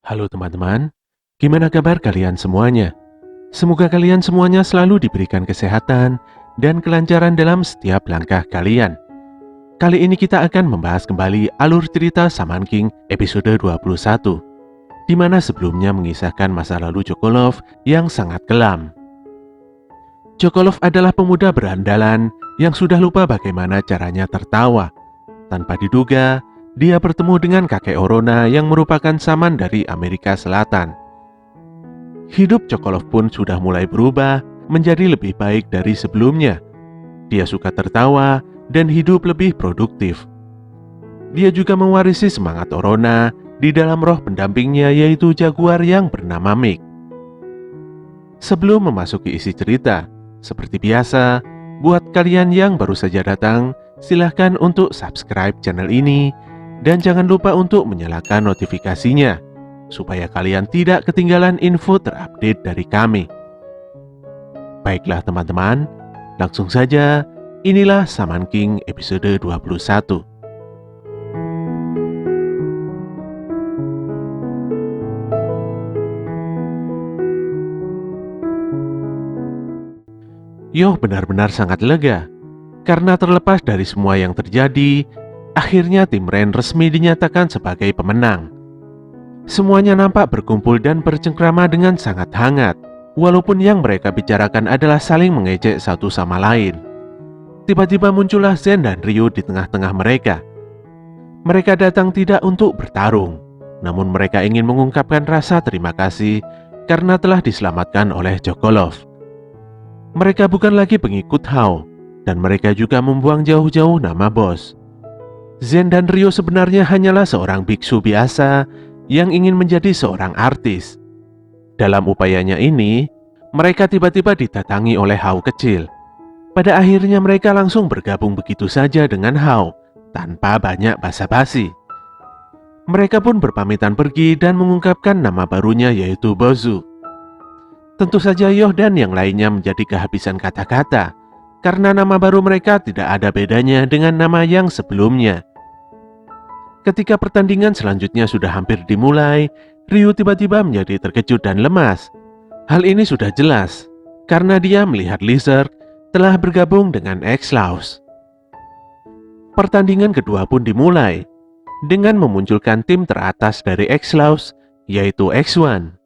Halo teman-teman, gimana kabar kalian semuanya? Semoga kalian semuanya selalu diberikan kesehatan dan kelancaran dalam setiap langkah kalian. Kali ini kita akan membahas kembali alur cerita Shaman King episode 21, di mana sebelumnya mengisahkan masa lalu Chocolove yang sangat kelam. Chocolove adalah pemuda berandalan yang sudah lupa bagaimana caranya tertawa. Tanpa diduga, dia bertemu dengan kakek Orona yang merupakan shaman dari Amerika Selatan. Hidup Chocolove pun sudah mulai berubah menjadi lebih baik dari sebelumnya. Dia suka tertawa dan hidup lebih produktif. Dia juga mewarisi semangat Orona di dalam roh pendampingnya, yaitu jaguar yang bernama Mick. Sebelum memasuki isi cerita, seperti biasa, buat kalian yang baru saja datang, silahkan untuk subscribe channel ini dan jangan lupa untuk menyalakan notifikasinya supaya kalian tidak ketinggalan info terupdate dari kami. Baiklah teman-teman, langsung saja, inilah Shaman King episode 21. Yoh benar-benar sangat lega, karena terlepas dari semua yang terjadi, akhirnya tim Ren resmi dinyatakan sebagai pemenang. Semuanya nampak berkumpul dan bercengkrama dengan sangat hangat, walaupun yang mereka bicarakan adalah saling mengejek satu sama lain. Tiba-tiba muncullah Zen dan Ryu di tengah-tengah mereka. Mereka datang tidak untuk bertarung, namun mereka ingin mengungkapkan rasa terima kasih karena telah diselamatkan oleh Chocolove. Mereka bukan lagi pengikut Hao, dan mereka juga membuang jauh-jauh nama bos. Zen dan Ryo sebenarnya hanyalah seorang biksu biasa yang ingin menjadi seorang artis. Dalam upayanya ini, mereka tiba-tiba didatangi oleh Hao kecil. Pada akhirnya mereka langsung bergabung begitu saja dengan Hao, tanpa banyak basa-basi. Mereka pun berpamitan pergi dan mengungkapkan nama barunya, yaitu Bozu. Tentu saja Yoh dan yang lainnya menjadi kehabisan kata-kata, karena nama baru mereka tidak ada bedanya dengan nama yang sebelumnya. Ketika pertandingan selanjutnya sudah hampir dimulai, Ryu tiba-tiba menjadi terkejut dan lemas. Hal ini sudah jelas, karena dia melihat Lizard telah bergabung dengan X-Laws. Pertandingan kedua pun dimulai, dengan memunculkan tim teratas dari X-Laws, yaitu X1.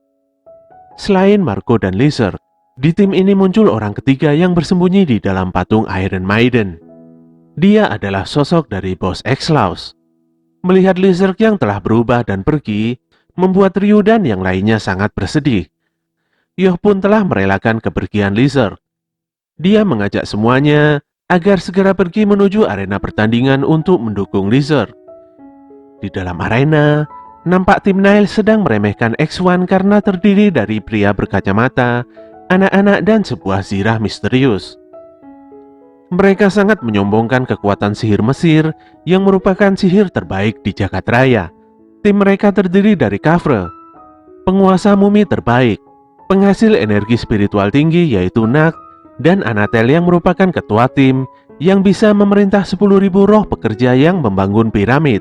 Selain Marco dan Lizard, di tim ini muncul orang ketiga yang bersembunyi di dalam patung Iron Maiden. Dia adalah sosok dari bos X-Laws. Melihat Lizard yang telah berubah dan pergi, membuat Ryu dan yang lainnya sangat bersedih. Yoh pun telah merelakan kepergian Lizard. Dia mengajak semuanya agar segera pergi menuju arena pertandingan untuk mendukung Lizard. Di dalam arena, nampak tim Nile sedang meremehkan X1 karena terdiri dari pria berkacamata, anak-anak dan sebuah zirah misterius. Mereka sangat menyombongkan kekuatan sihir Mesir yang merupakan sihir terbaik di jagat raya. Tim mereka terdiri dari Kafre, penguasa mumi terbaik, penghasil energi spiritual tinggi yaitu Nag, dan Anatel yang merupakan ketua tim yang bisa memerintah 10.000 roh pekerja yang membangun piramid.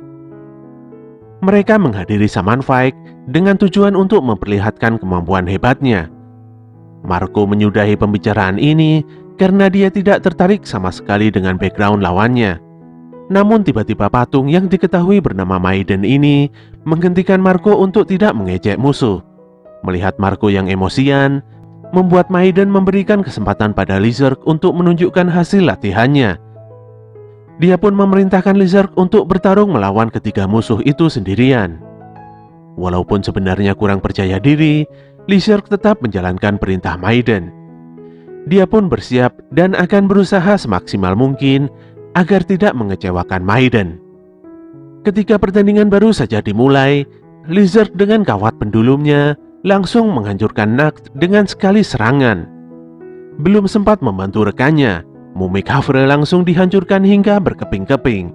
Mereka menghadiri Shaman Fight dengan tujuan untuk memperlihatkan kemampuan hebatnya. Marco menyudahi pembicaraan ini karena dia tidak tertarik sama sekali dengan background lawannya. Namun tiba-tiba patung yang diketahui bernama Maiden ini menghentikan Marco untuk tidak mengejek musuh. Melihat Marco yang emosian, membuat Maiden memberikan kesempatan pada Lizard untuk menunjukkan hasil latihannya. Dia pun memerintahkan Lizard untuk bertarung melawan ketiga musuh itu sendirian. Walaupun sebenarnya kurang percaya diri, Lizard tetap menjalankan perintah Maiden. Dia pun bersiap dan akan berusaha semaksimal mungkin agar tidak mengecewakan Maiden. Ketika pertandingan baru saja dimulai, Lizard dengan kawat pendulumnya langsung menghancurkan Nag dengan sekali serangan. Belum sempat membantu rekannya, mumi Kafre langsung dihancurkan hingga berkeping-keping.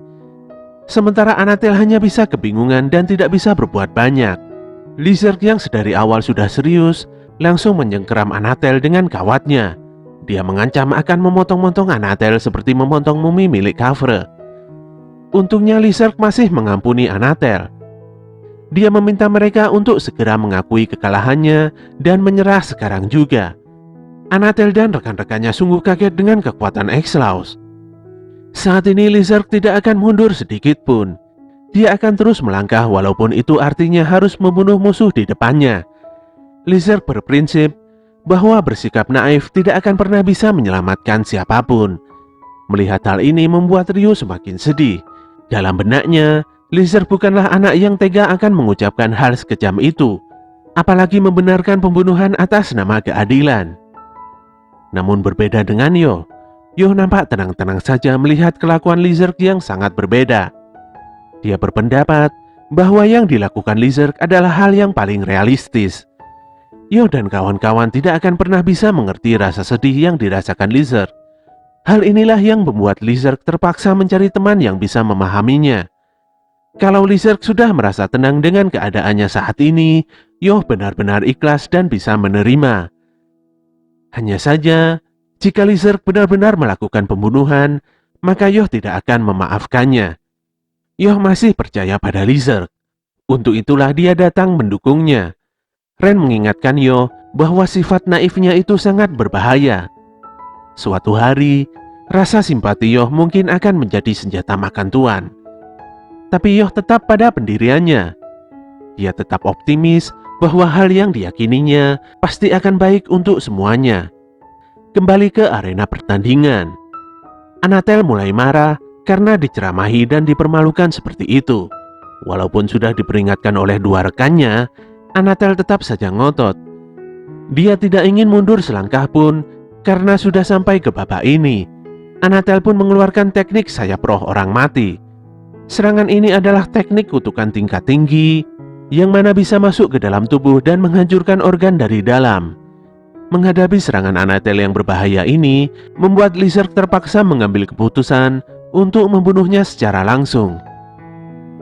Sementara Anatel hanya bisa kebingungan dan tidak bisa berbuat banyak. Lizard yang sedari awal sudah serius langsung menyengkeram Anatel dengan kawatnya. Dia mengancam akan memotong-motong Anatel seperti memotong mumi milik Kafre. Untungnya Lizard masih mengampuni Anatel. Dia meminta mereka untuk segera mengakui kekalahannya dan menyerah sekarang juga. Anatel dan rekan-rekannya sungguh kaget dengan kekuatan X-Laws. Saat ini Lizard tidak akan mundur sedikit pun. Dia akan terus melangkah walaupun itu artinya harus membunuh musuh di depannya. Lizard berprinsip bahwa bersikap naif tidak akan pernah bisa menyelamatkan siapapun. Melihat hal ini membuat Ryu semakin sedih. Dalam benaknya, Lizard bukanlah anak yang tega akan mengucapkan hal sekejam itu, apalagi membenarkan pembunuhan atas nama keadilan. Namun berbeda dengan Yo nampak tenang-tenang saja melihat kelakuan Lizard yang sangat berbeda. Dia berpendapat bahwa yang dilakukan Lizard adalah hal yang paling realistis. Yo dan kawan-kawan tidak akan pernah bisa mengerti rasa sedih yang dirasakan Lizard. Hal inilah yang membuat Lizard terpaksa mencari teman yang bisa memahaminya. Kalau Lizard sudah merasa tenang dengan keadaannya saat ini, Yo benar-benar ikhlas dan bisa menerima. Hanya saja, jika Lizard benar-benar melakukan pembunuhan, maka Yo tidak akan memaafkannya. Yo masih percaya pada Lizard. Untuk itulah dia datang mendukungnya. Ren mengingatkan Yo bahwa sifat naifnya itu sangat berbahaya. Suatu hari, rasa simpati Yo mungkin akan menjadi senjata makan tuan. Tapi Yo tetap pada pendiriannya. Dia tetap optimis bahwa hal yang diyakininya pasti akan baik untuk semuanya. Kembali ke arena pertandingan. Anatel mulai marah karena diceramahi dan dipermalukan seperti itu. Walaupun sudah diperingatkan oleh dua rekannya, Anatel tetap saja ngotot. Dia tidak ingin mundur selangkah pun karena sudah sampai ke babak ini. Anatel pun mengeluarkan teknik sayap roh orang mati. Serangan ini adalah teknik kutukan tingkat tinggi yang mana bisa masuk ke dalam tubuh dan menghancurkan organ dari dalam. Menghadapi serangan Anatel yang berbahaya ini membuat Lizard terpaksa mengambil keputusan untuk membunuhnya secara langsung.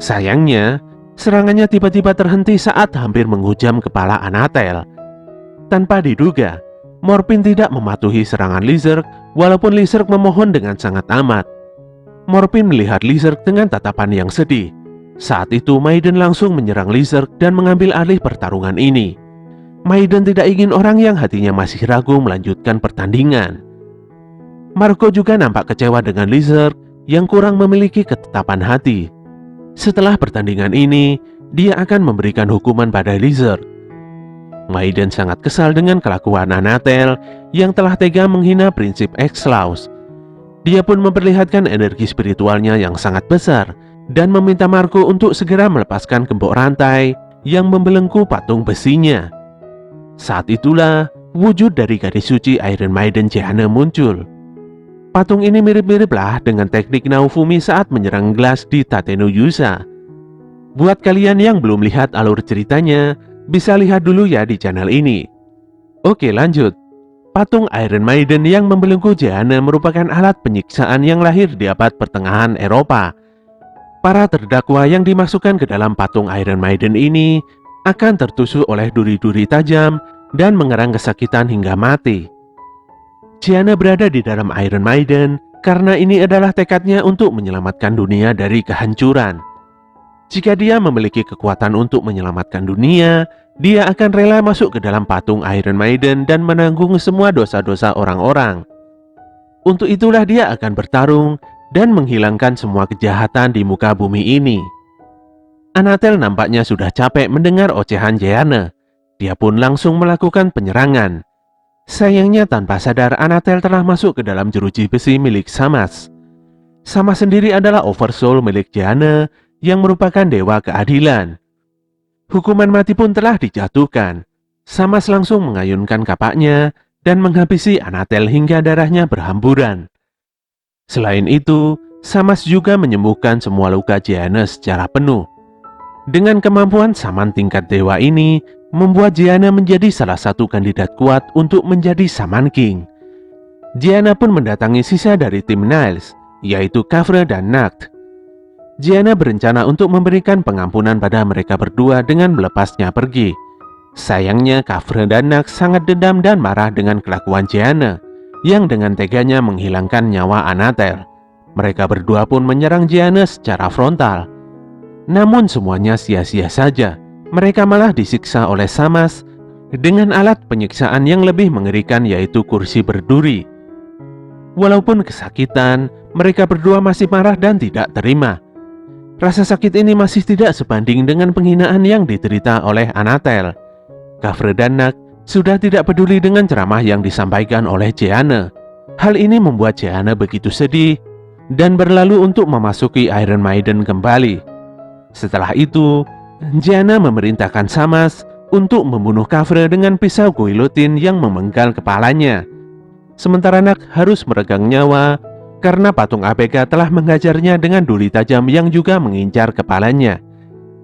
Sayangnya, serangannya tiba-tiba terhenti saat hampir menghujam kepala Anatel. Tanpa diduga, Morphin tidak mematuhi serangan Lizard walaupun Lizard memohon dengan sangat amat. Morphin melihat Lizard dengan tatapan yang sedih. Saat itu Maiden langsung menyerang Lizard dan mengambil alih pertarungan ini. Maiden tidak ingin orang yang hatinya masih ragu melanjutkan pertandingan. Marco juga nampak kecewa dengan Lizard yang kurang memiliki ketetapan hati. Setelah pertandingan ini, dia akan memberikan hukuman pada Lizard. Maiden sangat kesal dengan kelakuan Anatel yang telah tega menghina prinsip X-Laws. Dia pun memperlihatkan energi spiritualnya yang sangat besar dan meminta Marco untuk segera melepaskan gembok rantai yang membelenggu patung besinya. Saat itulah wujud dari gadis suci Iron Maiden Gianna muncul. Patung ini mirip-miriplah dengan teknik Naofumi saat menyerang gelas di Tatenoyusa. Buat kalian yang belum lihat alur ceritanya, bisa lihat dulu ya di channel ini. Oke, lanjut. Patung Iron Maiden yang membelenggu Gianna merupakan alat penyiksaan yang lahir di abad pertengahan Eropa. Para terdakwa yang dimasukkan ke dalam patung Iron Maiden ini akan tertusuk oleh duri-duri tajam dan mengerang kesakitan hingga mati. Gianna berada di dalam Iron Maiden karena ini adalah tekadnya untuk menyelamatkan dunia dari kehancuran. Jika dia memiliki kekuatan untuk menyelamatkan dunia, dia akan rela masuk ke dalam patung Iron Maiden dan menanggung semua dosa-dosa orang-orang. Untuk itulah dia akan bertarung dan menghilangkan semua kejahatan di muka bumi ini. Anatel nampaknya sudah capek mendengar ocehan Gianna. Dia pun langsung melakukan penyerangan. Sayangnya tanpa sadar Anatel telah masuk ke dalam jeruji besi milik Samas. Samas sendiri adalah Oversoul milik Gianna yang merupakan dewa keadilan. Hukuman mati pun telah dijatuhkan. Samas langsung mengayunkan kapaknya dan menghabisi Anatel hingga darahnya berhamburan. Selain itu, Samas juga menyembuhkan semua luka Gianna secara penuh. Dengan kemampuan Saman tingkat dewa ini, membuat Gianna menjadi salah satu kandidat kuat untuk menjadi Saman King. Gianna pun mendatangi sisa dari tim Niles, yaitu Kafre dan Nacht. Gianna berencana untuk memberikan pengampunan pada mereka berdua dengan melepasnya pergi. Sayangnya Kafre dan Nacht sangat dendam dan marah dengan kelakuan Gianna yang dengan teganya menghilangkan nyawa Anatel. Mereka berdua pun menyerang Gianna secara frontal. Namun semuanya sia-sia saja. Mereka malah disiksa oleh Samas dengan alat penyiksaan yang lebih mengerikan, yaitu kursi berduri. Walaupun kesakitan, mereka berdua masih marah dan tidak terima. Rasa sakit ini masih tidak sebanding dengan penghinaan yang diderita oleh Anatel. Gavre dan Nak sudah tidak peduli dengan ceramah yang disampaikan oleh Jeanne. Hal ini membuat Jeanne begitu sedih dan berlalu untuk memasuki Iron Maiden kembali. Setelah itu, Jeanne memerintahkan Samas untuk membunuh Gavre dengan pisau guillotine yang memenggal kepalanya. Sementara Nak harus meregang nyawa karena patung ABK telah menghajarnya dengan duri tajam yang juga mengincar kepalanya.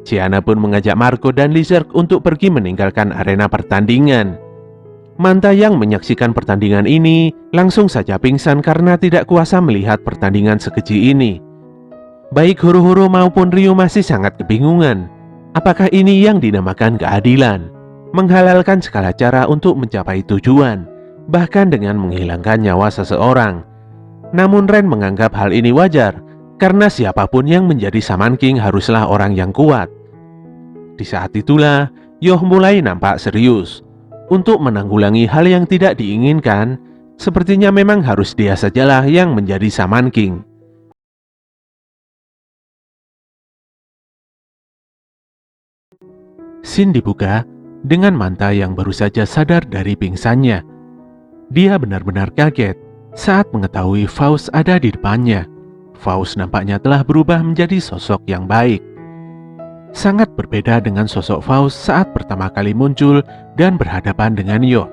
Jeanne pun mengajak Marco dan Lizard untuk pergi meninggalkan arena pertandingan. Manta yang menyaksikan pertandingan ini langsung saja pingsan karena tidak kuasa melihat pertandingan sekeji ini. Baik Horo-Horo maupun Ryu masih sangat kebingungan. Apakah ini yang dinamakan keadilan? Menghalalkan segala cara untuk mencapai tujuan, bahkan dengan menghilangkan nyawa seseorang. Namun Ren menganggap hal ini wajar, karena siapapun yang menjadi Shaman King haruslah orang yang kuat. Di saat itulah, Yoh mulai nampak serius. Untuk menanggulangi hal yang tidak diinginkan, sepertinya memang harus dia sajalah yang menjadi Shaman King. Scene dibuka dengan Manta yang baru saja sadar dari pingsannya. Dia benar-benar kaget saat mengetahui Faust ada di depannya. Faust nampaknya telah berubah menjadi sosok yang baik. Sangat berbeda dengan sosok Faust saat pertama kali muncul dan berhadapan dengan Yoh.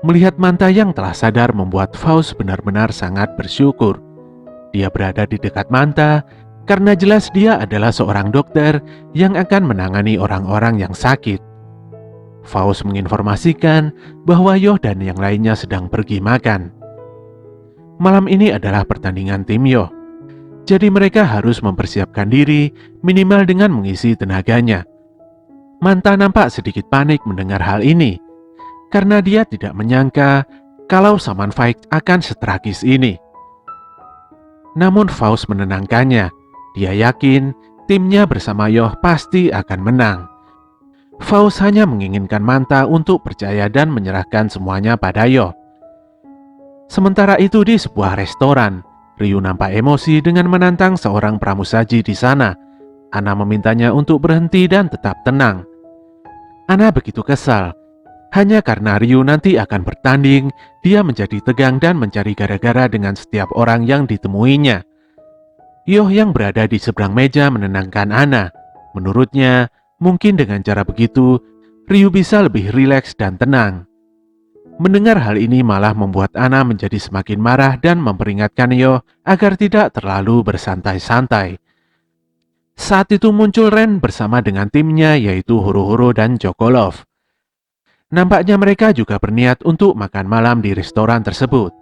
Melihat Manta yang telah sadar membuat Faust benar-benar sangat bersyukur. Dia berada di dekat Manta karena jelas dia adalah seorang dokter yang akan menangani orang-orang yang sakit. Faust menginformasikan bahwa Yoh dan yang lainnya sedang pergi makan. Malam ini adalah pertandingan tim Yoh, jadi mereka harus mempersiapkan diri minimal dengan mengisi tenaganya. Manta nampak sedikit panik mendengar hal ini, karena dia tidak menyangka kalau Shaman Fight akan setragis ini. Namun Faust menenangkannya. Dia yakin timnya bersama Yoh pasti akan menang. Faust hanya menginginkan Manta untuk percaya dan menyerahkan semuanya pada Yoh. Sementara itu di sebuah restoran, Ryu nampak emosi dengan menantang seorang pramusaji di sana. Ana memintanya untuk berhenti dan tetap tenang. Ana begitu kesal. Hanya karena Ryu nanti akan bertanding, dia menjadi tegang dan mencari gara-gara dengan setiap orang yang ditemuinya. Yoh yang berada di seberang meja menenangkan Ana. Menurutnya, mungkin dengan cara begitu, Ryu bisa lebih rileks dan tenang. Mendengar hal ini malah membuat Ana menjadi semakin marah dan memperingatkan Yoh agar tidak terlalu bersantai-santai. Saat itu muncul Ren bersama dengan timnya, yaitu Horo-Horo dan Chokolov. Nampaknya mereka juga berniat untuk makan malam di restoran tersebut.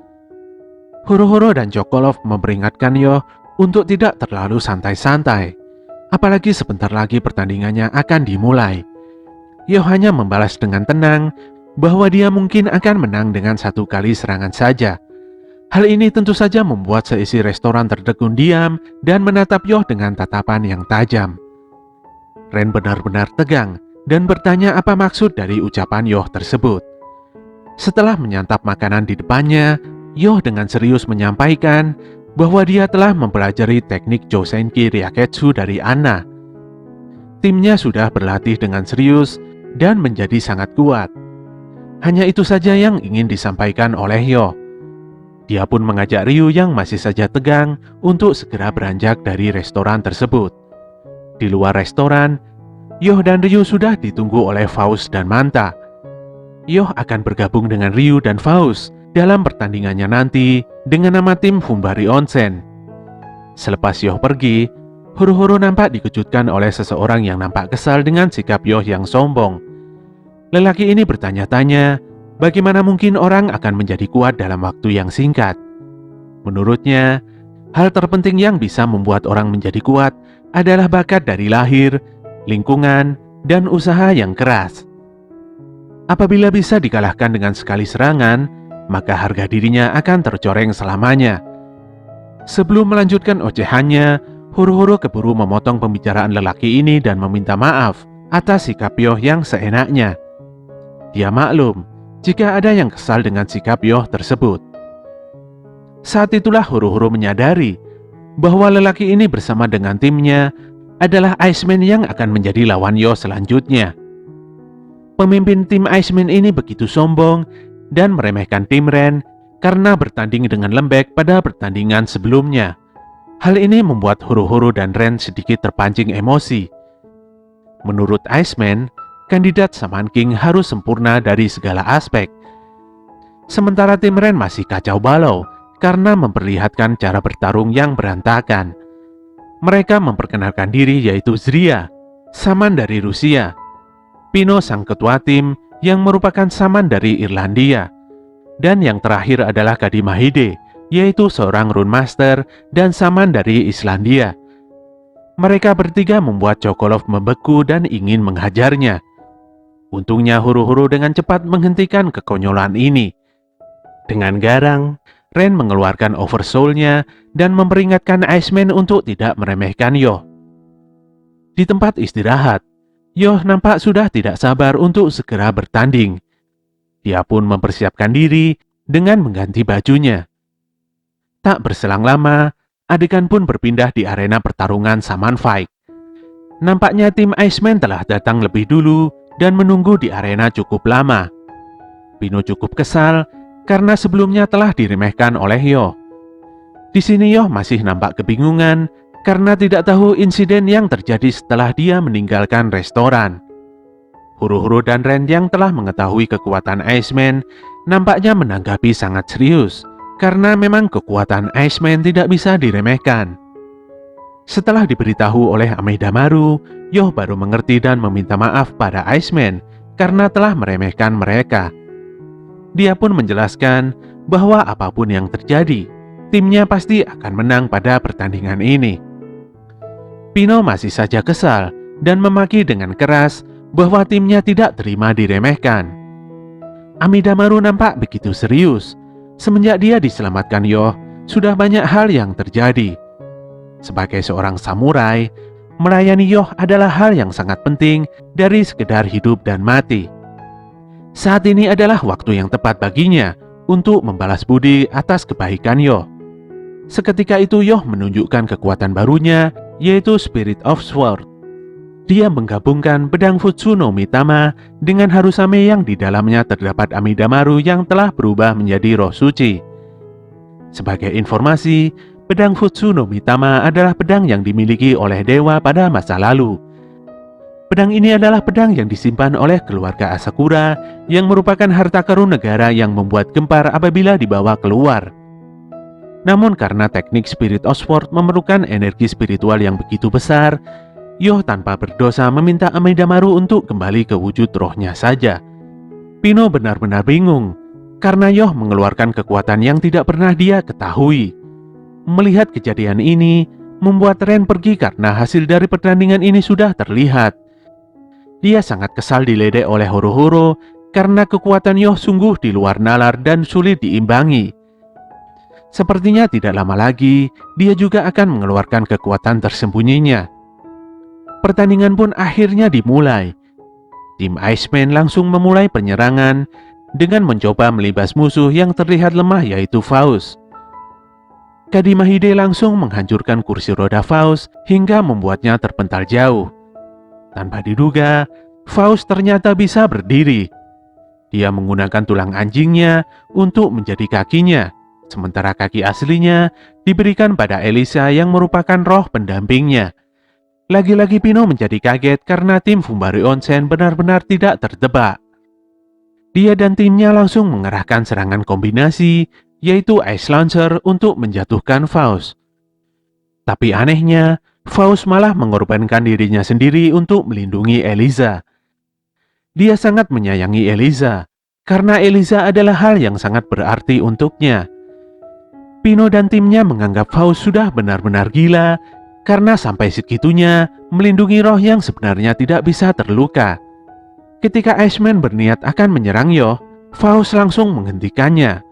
Horo-Horo dan Chokolov memperingatkan Yoh untuk tidak terlalu santai-santai, apalagi sebentar lagi pertandingannya akan dimulai. Yoh hanya membalas dengan tenang bahwa dia mungkin akan menang dengan satu kali serangan saja. Hal ini tentu saja membuat seisi restoran tertegun diam dan menatap Yoh dengan tatapan yang tajam. Ren benar-benar tegang dan bertanya apa maksud dari ucapan Yoh tersebut. Setelah menyantap makanan di depannya, Yoh dengan serius menyampaikan bahwa dia telah mempelajari teknik Josenki Ryaketsu dari Anna. Timnya sudah berlatih dengan serius dan menjadi sangat kuat. Hanya itu saja yang ingin disampaikan oleh Yoh. Dia pun mengajak Ryu yang masih saja tegang untuk segera beranjak dari restoran tersebut. Di luar restoran, Yoh dan Ryu sudah ditunggu oleh Faust dan Manta. Yoh akan bergabung dengan Ryu dan Faust dalam pertandingannya nanti dengan nama tim Fumbari Onsen. Selepas Yoh pergi, Horo-Horo nampak dikejutkan oleh seseorang yang nampak kesal dengan sikap Yoh yang sombong. Lelaki ini bertanya-tanya, bagaimana mungkin orang akan menjadi kuat dalam waktu yang singkat? Menurutnya, hal terpenting yang bisa membuat orang menjadi kuat adalah bakat dari lahir, lingkungan, dan usaha yang keras. Apabila bisa dikalahkan dengan sekali serangan, maka harga dirinya akan tercoreng selamanya. Sebelum melanjutkan ocehannya, Huru-huru keburu memotong pembicaraan lelaki ini dan meminta maaf atas sikap Yoh yang seenaknya. Dia maklum jika ada yang kesal dengan sikap Yoh tersebut. Saat itulah Huru-huru menyadari bahwa lelaki ini bersama dengan timnya adalah Iceman yang akan menjadi lawan Yoh selanjutnya. Pemimpin tim Iceman ini begitu sombong dan meremehkan tim Ren karena bertanding dengan lembek pada pertandingan sebelumnya. Hal ini membuat Huru-huru dan Ren sedikit terpancing emosi. Menurut Iceman, kandidat Shaman King harus sempurna dari segala aspek. Sementara tim Ren masih kacau balau karena memperlihatkan cara bertarung yang berantakan. Mereka memperkenalkan diri yaitu Zria, Shaman dari Rusia, Pino sang ketua tim yang merupakan Shaman dari Irlandia, dan yang terakhir adalah Kadi Mahide, yaitu seorang Rune Master dan Shaman dari Islandia. Mereka bertiga membuat Chocolov membeku dan ingin menghajarnya. Untungnya Huru-huru dengan cepat menghentikan kekonyolan ini. Dengan garang, Ren mengeluarkan Oversoul-nya dan memperingatkan Iceman untuk tidak meremehkan Yoh. Di tempat istirahat, Yoh nampak sudah tidak sabar untuk segera bertanding. Dia pun mempersiapkan diri dengan mengganti bajunya. Tak berselang lama, adegan pun berpindah di arena pertarungan Shaman Fight. Nampaknya tim Iceman telah datang lebih dulu dan menunggu di arena cukup lama. Pino cukup kesal karena sebelumnya telah diremehkan oleh Yoh. Di sini Yoh masih nampak kebingungan karena tidak tahu insiden yang terjadi setelah dia meninggalkan restoran. Huru-huru dan Ren yang telah mengetahui kekuatan Iceman nampaknya menanggapi sangat serius karena memang kekuatan Iceman tidak bisa diremehkan. Setelah diberitahu oleh Amedamaru, Yoh baru mengerti dan meminta maaf pada Iceman karena telah meremehkan mereka. Dia pun menjelaskan bahwa apapun yang terjadi, timnya pasti akan menang pada pertandingan ini. Pino masih saja kesal dan memaki dengan keras bahwa timnya tidak terima diremehkan. Amedamaru nampak begitu serius. Semenjak dia diselamatkan Yoh, sudah banyak hal yang terjadi. Sebagai seorang samurai, melayani Yoh adalah hal yang sangat penting dari sekedar hidup dan mati. Saat ini adalah waktu yang tepat baginya untuk membalas budi atas kebaikan Yoh. Seketika itu Yoh menunjukkan kekuatan barunya, yaitu Spirit of Sword. Dia menggabungkan pedang Futsu no Mitama dengan Harusame yang di dalamnya terdapat Amedamaru yang telah berubah menjadi roh suci. Sebagai informasi, pedang Futsu no Mitama adalah pedang yang dimiliki oleh dewa pada masa lalu. Pedang ini adalah pedang yang disimpan oleh keluarga Asakura yang merupakan harta karun negara yang membuat gempar apabila dibawa keluar. Namun karena teknik Spirit of Sword memerlukan energi spiritual yang begitu besar, Yoh tanpa berdosa meminta Amedamaru untuk kembali ke wujud rohnya saja. Pino benar-benar bingung karena Yoh mengeluarkan kekuatan yang tidak pernah dia ketahui. Melihat kejadian ini, membuat Ren pergi karena hasil dari pertandingan ini sudah terlihat. Dia sangat kesal diledek oleh Huru-huru karena kekuatan Yoh sungguh di luar nalar dan sulit diimbangi. Sepertinya tidak lama lagi, dia juga akan mengeluarkan kekuatan tersembunyinya. Pertandingan pun akhirnya dimulai. Tim Iceman langsung memulai penyerangan dengan mencoba melibas musuh yang terlihat lemah yaitu Faust. Kadi Mahide langsung menghancurkan kursi roda Faust hingga membuatnya terpental jauh. Tanpa diduga, Faust ternyata bisa berdiri. Dia menggunakan tulang anjingnya untuk menjadi kakinya, sementara kaki aslinya diberikan pada Elisa yang merupakan roh pendampingnya. Lagi-lagi Pino menjadi kaget karena tim Fumbari Onsen benar-benar tidak tertebak. Dia dan timnya langsung mengerahkan serangan kombinasi, yaitu Ice Launcher untuk menjatuhkan Faust. Tapi anehnya, Faust malah mengorbankan dirinya sendiri untuk melindungi Eliza. Dia sangat menyayangi Eliza, karena Eliza adalah hal yang sangat berarti untuknya. Pino dan timnya menganggap Faust sudah benar-benar gila, karena sampai segitunya melindungi roh yang sebenarnya tidak bisa terluka. Ketika Iceman berniat akan menyerang Yoh, Faust langsung menghentikannya.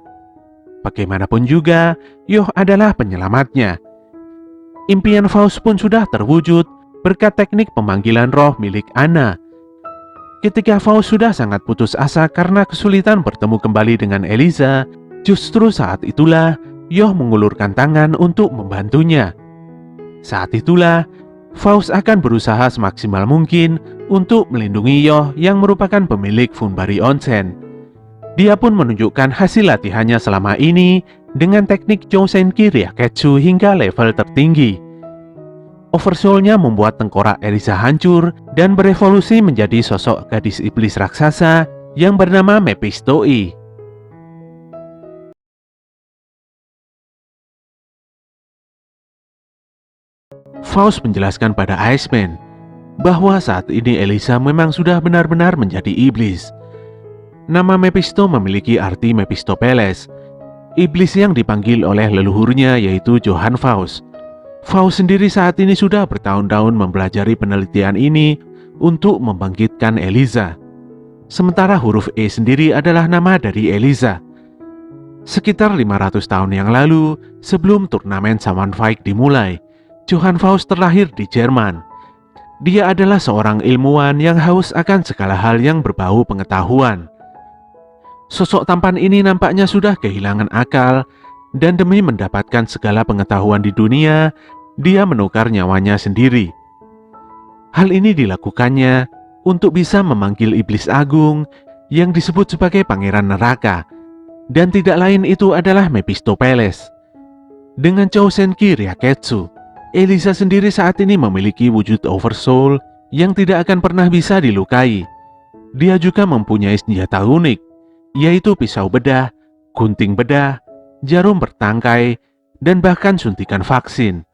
Bagaimanapun juga, Yoh adalah penyelamatnya. Impian Faust pun sudah terwujud berkat teknik pemanggilan roh milik Anna. Ketika Faust sudah sangat putus asa karena kesulitan bertemu kembali dengan Eliza, justru saat itulah Yoh mengulurkan tangan untuk membantunya. Saat itulah Faust akan berusaha semaksimal mungkin untuk melindungi Yoh yang merupakan pemilik Funbari Onsen. Dia pun menunjukkan hasil latihannya selama ini dengan teknik Jousenki Ryaketsu hingga level tertinggi. Oversoul-nya membuat tengkorak Eliza hancur dan berevolusi menjadi sosok gadis iblis raksasa yang bernama Mephistoi. Faust menjelaskan pada Iceman bahwa saat ini Eliza memang sudah benar-benar menjadi iblis. Nama Mephisto memiliki arti Mephistopheles, iblis yang dipanggil oleh leluhurnya yaitu Johann Faust. Faust sendiri saat ini sudah bertahun-tahun mempelajari penelitian ini untuk membangkitkan Eliza. Sementara huruf E sendiri adalah nama dari Eliza. Sekitar 500 tahun yang lalu, sebelum turnamen Samanfight dimulai, Johann Faust terlahir di Jerman. Dia adalah seorang ilmuwan yang haus akan segala hal yang berbau pengetahuan. Sosok tampan ini nampaknya sudah kehilangan akal, dan demi mendapatkan segala pengetahuan di dunia, dia menukar nyawanya sendiri. Hal ini dilakukannya untuk bisa memanggil iblis agung yang disebut sebagai pangeran neraka, dan tidak lain itu adalah Mephistopheles. Dengan Jousenki Ryaketsu, Eliza sendiri saat ini memiliki wujud oversoul yang tidak akan pernah bisa dilukai. Dia juga mempunyai senjata unik, yaitu pisau bedah, gunting bedah, jarum bertangkai, dan bahkan suntikan vaksin.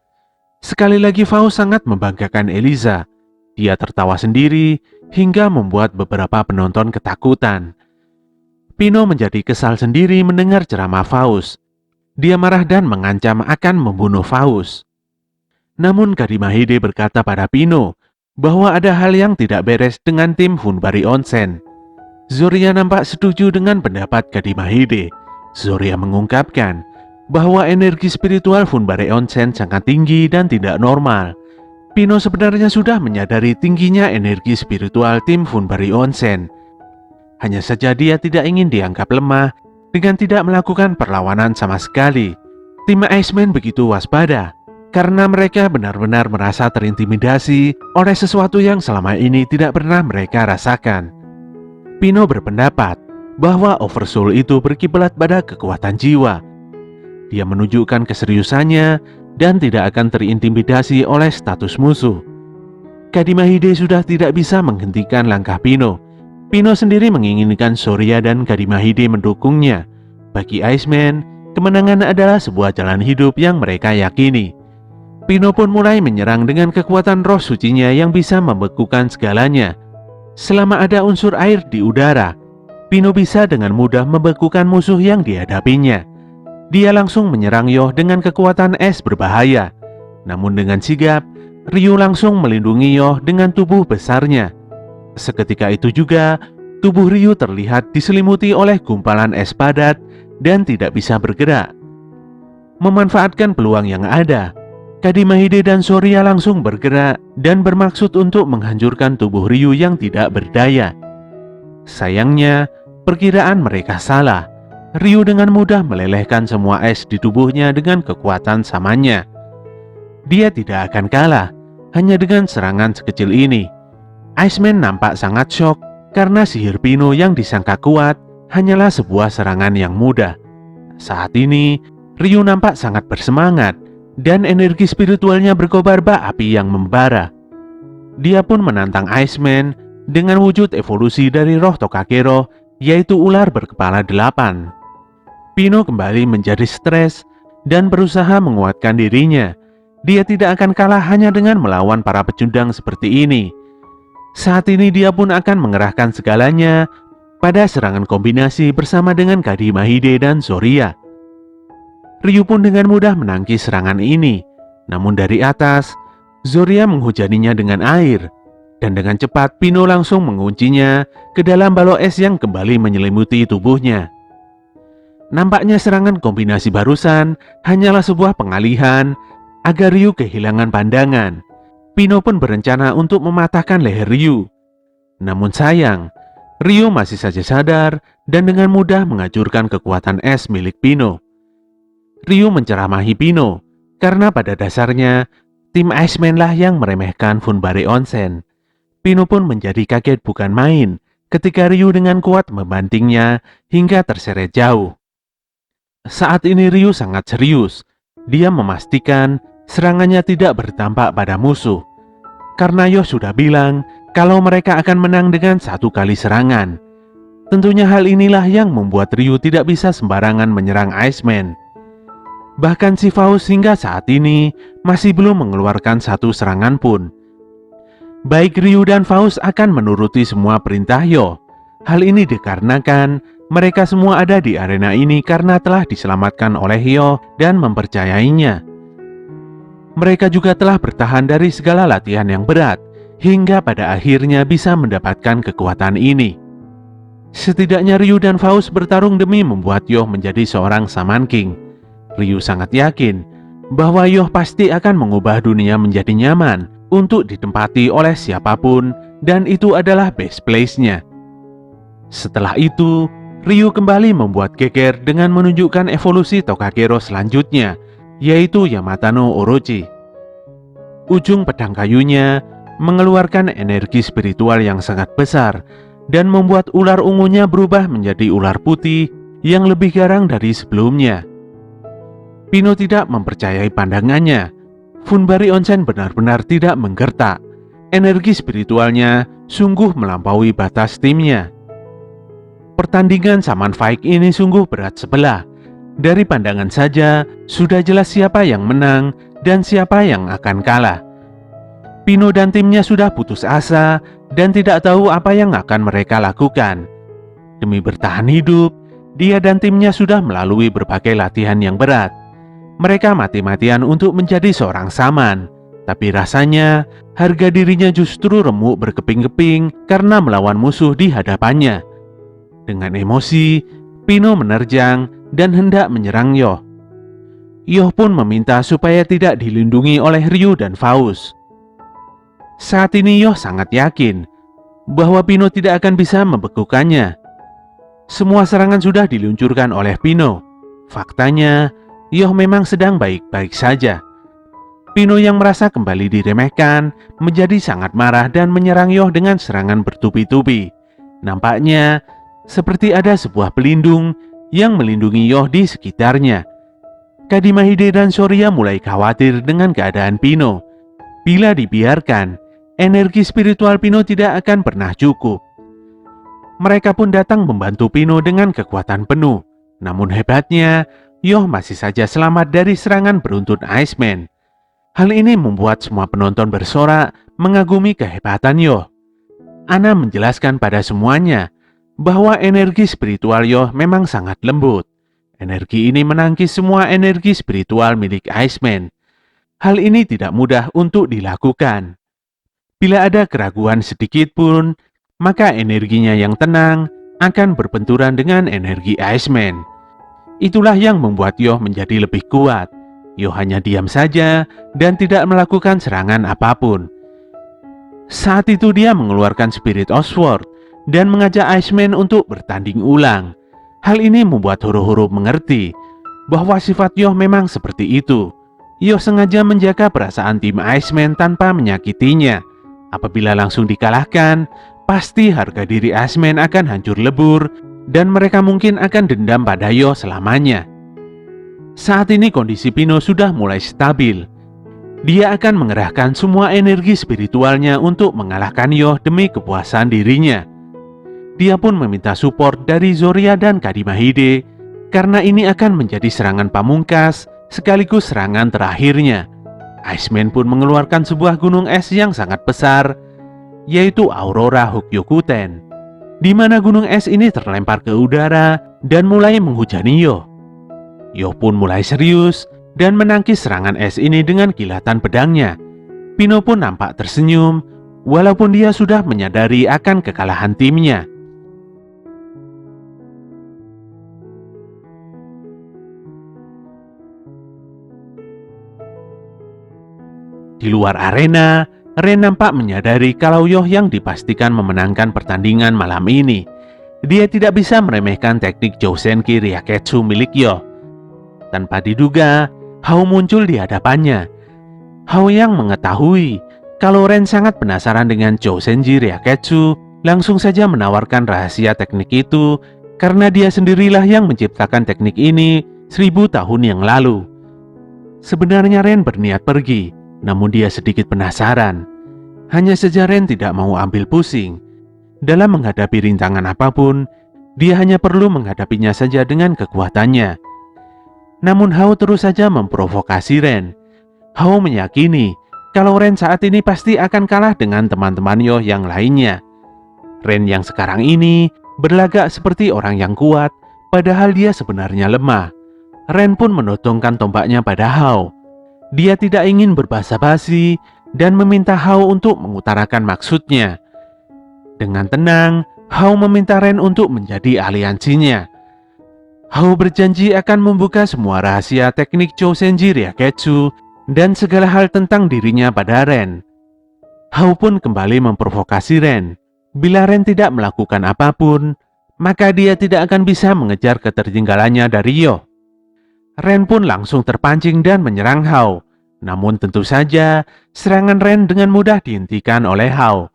Sekali lagi Faust sangat membanggakan Eliza. Dia tertawa sendiri hingga membuat beberapa penonton ketakutan. Pino menjadi kesal sendiri mendengar ceramah Faust. Dia marah dan mengancam akan membunuh Faust. Namun Kadimahide berkata pada Pino bahwa ada hal yang tidak beres dengan tim Funbari Onsen. Zoria nampak setuju dengan pendapat Kadimahide. Zoria mengungkapkan bahwa energi spiritual Funbari Onsen sangat tinggi dan tidak normal. Pino sebenarnya sudah menyadari tingginya energi spiritual tim Funbari Onsen. Hanya saja dia tidak ingin dianggap lemah dengan tidak melakukan perlawanan sama sekali. Tim Iceman begitu waspada karena mereka benar-benar merasa terintimidasi oleh sesuatu yang selama ini tidak pernah mereka rasakan. Pino berpendapat bahwa Oversoul itu berkiblat pada kekuatan jiwa. Dia menunjukkan keseriusannya dan tidak akan terintimidasi oleh status musuh. Kadimahide sudah tidak bisa menghentikan langkah Pino. Pino sendiri menginginkan Zoria dan Kadimahide mendukungnya. Bagi Iceman, kemenangan adalah sebuah jalan hidup yang mereka yakini. Pino pun mulai menyerang dengan kekuatan roh sucinya yang bisa membekukan segalanya. Selama ada unsur air di udara, Pino bisa dengan mudah membekukan musuh yang dihadapinya. Dia langsung menyerang Yoh dengan kekuatan es berbahaya. Namun dengan sigap, Ryu langsung melindungi Yoh dengan tubuh besarnya. Seketika itu juga, tubuh Ryu terlihat diselimuti oleh gumpalan es padat dan tidak bisa bergerak. Memanfaatkan peluang yang ada, Kadimahide dan Zoria langsung bergerak dan bermaksud untuk menghancurkan tubuh Ryu yang tidak berdaya. Sayangnya, perkiraan mereka salah. Ryu dengan mudah melelehkan semua es di tubuhnya dengan kekuatan samanya. Dia tidak akan kalah hanya dengan serangan sekecil ini. Iceman nampak sangat syok karena sihir Pino yang disangka kuat hanyalah sebuah serangan yang mudah. Saat ini, Ryu nampak sangat bersemangat dan energi spiritualnya berkobar bak api yang membara. Dia pun menantang Iceman dengan wujud evolusi dari roh Tokagero, yaitu ular berkepala 8. Pino kembali menjadi stres dan berusaha menguatkan dirinya. Dia tidak akan kalah hanya dengan melawan para pecundang seperti ini. Saat ini dia pun akan mengerahkan segalanya pada serangan kombinasi bersama dengan Kadimahide dan Zoria. Ryu pun dengan mudah menangkis serangan ini. Namun dari atas, Zoria menghujaninya dengan air. Dan dengan cepat Pino langsung menguncinya ke dalam balok es yang kembali menyelimuti tubuhnya. Nampaknya serangan kombinasi barusan hanyalah sebuah pengalihan Agar Ryu kehilangan pandangan, Pino pun berencana untuk mematahkan leher Ryu. Namun sayang, Ryu masih saja sadar dan dengan mudah menghancurkan kekuatan es milik Pino. Ryu menceramahi Pino karena pada dasarnya tim Iceman lah yang meremehkan Funbari Onsen. Pino pun menjadi kaget bukan main ketika Ryu dengan kuat membantingnya hingga terseret jauh. Saat ini Ryu sangat serius. Dia memastikan serangannya tidak berdampak pada musuh. Karena Yoh sudah bilang kalau mereka akan menang dengan 1 kali serangan. Tentunya hal inilah yang membuat Ryu tidak bisa sembarangan menyerang Iceman. Bahkan si Faust hingga saat ini masih belum mengeluarkan 1 serangan pun. Baik Ryu dan Faust akan menuruti semua perintah Yoh. Hal ini dikarenakan mereka semua ada di arena ini karena telah diselamatkan oleh Yoh dan mempercayainya. Mereka juga telah bertahan dari segala latihan yang berat, hingga pada akhirnya bisa mendapatkan kekuatan ini. Setidaknya Ryu dan Faust bertarung demi membuat Yoh menjadi seorang Shaman King. Ryu sangat yakin bahwa Yoh pasti akan mengubah dunia menjadi nyaman untuk ditempati oleh siapapun, dan itu adalah best place-nya. Setelah itu, Ryu kembali membuat geger dengan menunjukkan evolusi Tokagero selanjutnya, yaitu Yamata no Orochi. Ujung pedang kayunya mengeluarkan energi spiritual yang sangat besar dan membuat ular ungunya berubah menjadi ular putih yang lebih garang dari sebelumnya. Pino tidak mempercayai pandangannya. Funbari Onsen benar-benar tidak menggertak. Energi spiritualnya sungguh melampaui batas timnya. Pertandingan Shaman Fight ini sungguh berat sebelah. Dari pandangan saja, sudah jelas siapa yang menang dan siapa yang akan kalah. Pino dan timnya sudah putus asa dan tidak tahu apa yang akan mereka lakukan. Demi bertahan hidup, dia dan timnya sudah melalui berbagai latihan yang berat. Mereka mati-matian untuk menjadi seorang Shaman, tapi rasanya harga dirinya justru remuk berkeping-keping karena melawan musuh di hadapannya. Dengan emosi, Pino menerjang dan hendak menyerang Yoh. Yoh pun meminta supaya tidak dilindungi oleh Ryu dan Faust. Saat ini Yoh sangat yakin bahwa Pino tidak akan bisa membekukannya. Semua serangan sudah diluncurkan oleh Pino. Faktanya, Yoh memang sedang baik-baik saja. Pino yang merasa kembali diremehkan menjadi sangat marah dan menyerang Yoh dengan serangan bertubi-tubi. Nampaknya seperti ada sebuah pelindung yang melindungi Yoh di sekitarnya. Kadima Hide dan Soria mulai khawatir dengan keadaan Pino. Bila dibiarkan, energi spiritual Pino tidak akan pernah cukup. Mereka pun datang membantu Pino dengan kekuatan penuh. Namun hebatnya, Yoh masih saja selamat dari serangan beruntun Iceman. Hal ini membuat semua penonton bersorak mengagumi kehebatan Yoh. Ana menjelaskan pada semuanya bahwa energi spiritual Yoh memang sangat lembut. Energi ini menangkis semua energi spiritual milik Iceman. Hal ini tidak mudah untuk dilakukan. Bila ada keraguan sedikit pun, maka energinya yang tenang akan berbenturan dengan energi Iceman. Itulah yang membuat Yoh menjadi lebih kuat. Yoh hanya diam saja dan tidak melakukan serangan apapun. Saat itu dia mengeluarkan Spirit of Sword dan mengajak Iceman untuk bertanding ulang. Hal ini membuat Horo-Horo mengerti bahwa sifat Yoh memang seperti itu. Yoh sengaja menjaga perasaan tim Iceman tanpa menyakitinya. Apabila langsung dikalahkan, pasti harga diri Iceman akan hancur lebur dan mereka mungkin akan dendam pada Yoh selamanya. Saat ini kondisi Pino sudah mulai stabil. Dia akan mengerahkan semua energi spiritualnya untuk mengalahkan Yoh demi kepuasan dirinya. Dia pun meminta support dari Zoria dan Kadima Hide karena ini akan menjadi serangan pamungkas sekaligus serangan terakhirnya. Iceman pun mengeluarkan sebuah gunung es yang sangat besar, yaitu Aurora Hogyokuten, di mana gunung es ini terlempar ke udara dan mulai menghujani Yoh. Yoh pun mulai serius dan menangkis serangan es ini dengan kilatan pedangnya. Pino pun nampak tersenyum, walaupun dia sudah menyadari akan kekalahan timnya. Di luar arena, Ren nampak menyadari kalau Yoh yang dipastikan memenangkan pertandingan malam ini. Dia tidak bisa meremehkan teknik Jousenki Ryaketsu milik Yoh. Tanpa diduga, Hao muncul di hadapannya. Hao yang mengetahui kalau Ren sangat penasaran dengan Jousenji Ryaketsu, langsung saja menawarkan rahasia teknik itu karena dia sendirilah yang menciptakan teknik ini 1000 tahun yang lalu. Sebenarnya Ren berniat pergi, namun dia sedikit penasaran. Hanya saja Ren tidak mau ambil pusing. Dalam menghadapi rintangan apapun, dia hanya perlu menghadapinya saja dengan kekuatannya. Namun Hao terus saja memprovokasi Ren. Hao meyakini kalau Ren saat ini pasti akan kalah dengan teman-teman Yoh yang lainnya. Ren yang sekarang ini berlagak seperti orang yang kuat, padahal dia sebenarnya lemah. Ren pun menodongkan tombaknya pada Hao. Dia tidak ingin berbasa-basi dan meminta Hao untuk mengutarakan maksudnya. Dengan tenang, Hao meminta Ren untuk menjadi aliansinya. Hao berjanji akan membuka semua rahasia teknik Jousenji Ryaketsu dan segala hal tentang dirinya pada Ren. Hao pun kembali memprovokasi Ren. Bila Ren tidak melakukan apapun, maka dia tidak akan bisa mengejar ketertinggalannya dari Yoh. Ren pun langsung terpancing dan menyerang Hao. Namun tentu saja, serangan Ren dengan mudah dihentikan oleh Hao.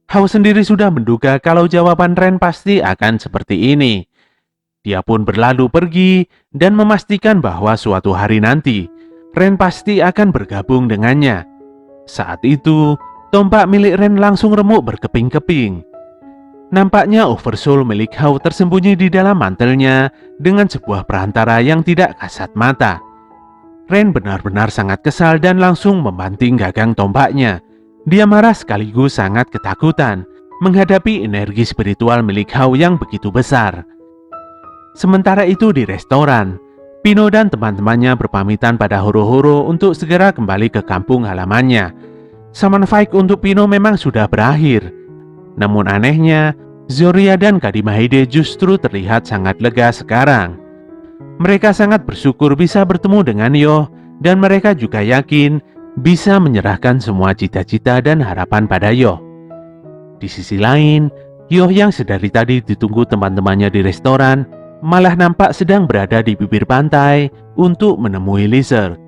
Hao sendiri sudah menduga kalau jawaban Ren pasti akan seperti ini. Dia pun berlalu pergi dan memastikan bahwa suatu hari nanti, Ren pasti akan bergabung dengannya. Saat itu, tombak milik Ren langsung remuk berkeping-keping. Nampaknya Oversoul milik Hao tersembunyi di dalam mantelnya dengan sebuah perantara yang tidak kasat mata. Ren benar-benar sangat kesal dan langsung membanting gagang tombaknya. Dia marah sekaligus sangat ketakutan menghadapi energi spiritual milik Hao yang begitu besar. Sementara itu di restoran, Pino dan teman-temannya berpamitan pada Horo-Horo untuk segera kembali ke kampung halamannya. Saman Fight untuk Pino memang sudah berakhir. Namun anehnya, Zoria dan Kadimahide justru terlihat sangat lega sekarang. Mereka sangat bersyukur bisa bertemu dengan Yoh, dan mereka juga yakin bisa menyerahkan semua cita-cita dan harapan pada Yoh. Di sisi lain, Yoh yang sedari tadi ditunggu teman-temannya di restoran, malah nampak sedang berada di bibir pantai untuk menemui Lizard.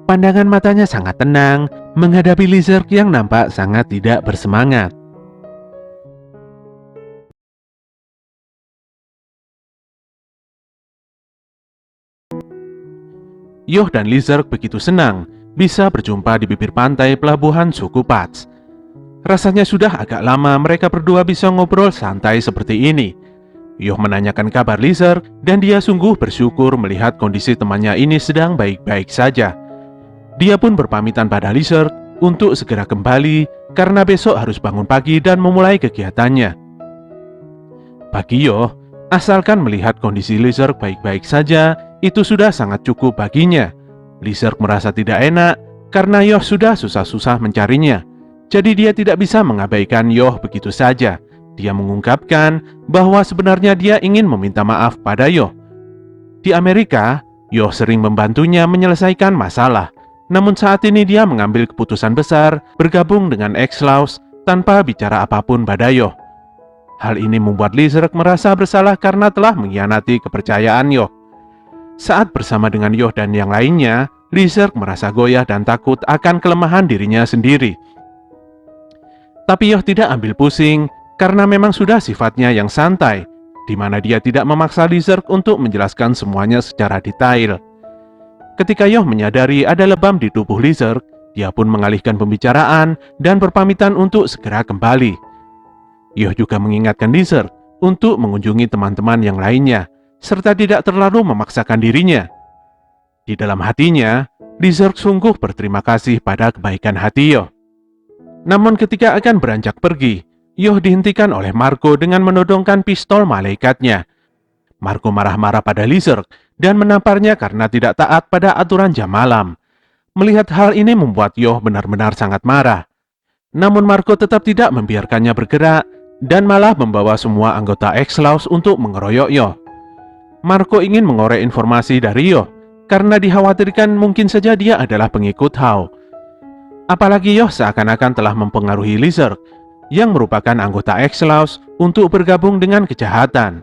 Pandangan matanya sangat tenang menghadapi Lizard yang nampak sangat tidak bersemangat. Yoh dan Lizard begitu senang bisa berjumpa di bibir pantai pelabuhan suku Pats. Rasanya sudah agak lama mereka berdua bisa ngobrol santai seperti ini. Yoh menanyakan kabar Lizard dan dia sungguh bersyukur melihat kondisi temannya ini sedang baik-baik saja. Dia pun berpamitan pada Lizard untuk segera kembali karena besok harus bangun pagi dan memulai kegiatannya. Bagi Yoh, asalkan melihat kondisi Lizard baik-baik saja, itu sudah sangat cukup baginya. Lizard merasa tidak enak karena Yoh sudah susah-susah mencarinya. Jadi dia tidak bisa mengabaikan Yoh begitu saja. Dia mengungkapkan bahwa sebenarnya dia ingin meminta maaf pada Yoh. Di Amerika, Yoh sering membantunya menyelesaikan masalah. Namun saat ini dia mengambil keputusan besar bergabung dengan X-Laws tanpa bicara apapun pada Yoh. Hal ini membuat Lizard merasa bersalah karena telah mengkhianati kepercayaan Yoh. Saat bersama dengan Yoh dan yang lainnya, Lizard merasa goyah dan takut akan kelemahan dirinya sendiri. Tapi Yoh tidak ambil pusing karena memang sudah sifatnya yang santai, di mana dia tidak memaksa Lizard untuk menjelaskan semuanya secara detail. Ketika Yoh menyadari ada lebam di tubuh Lizard, dia pun mengalihkan pembicaraan dan berpamitan untuk segera kembali. Yoh juga mengingatkan Lizard untuk mengunjungi teman-teman yang lainnya, serta tidak terlalu memaksakan dirinya. Di dalam hatinya, Lizard sungguh berterima kasih pada kebaikan hati Yoh. Namun ketika akan beranjak pergi, Yoh dihentikan oleh Marco dengan menodongkan pistol malaikatnya. Marco marah-marah pada Lizard dan menamparnya karena tidak taat pada aturan jam malam. Melihat hal ini membuat Yoh benar-benar sangat marah. Namun Marco tetap tidak membiarkannya bergerak dan malah membawa semua anggota X-Laws untuk mengeroyok Yoh. Marco ingin mengorek informasi dari Yoh karena dikhawatirkan mungkin saja dia adalah pengikut Hao. Apalagi Yoh seakan-akan telah mempengaruhi Lizard, yang merupakan anggota X-Laws, untuk bergabung dengan kejahatan.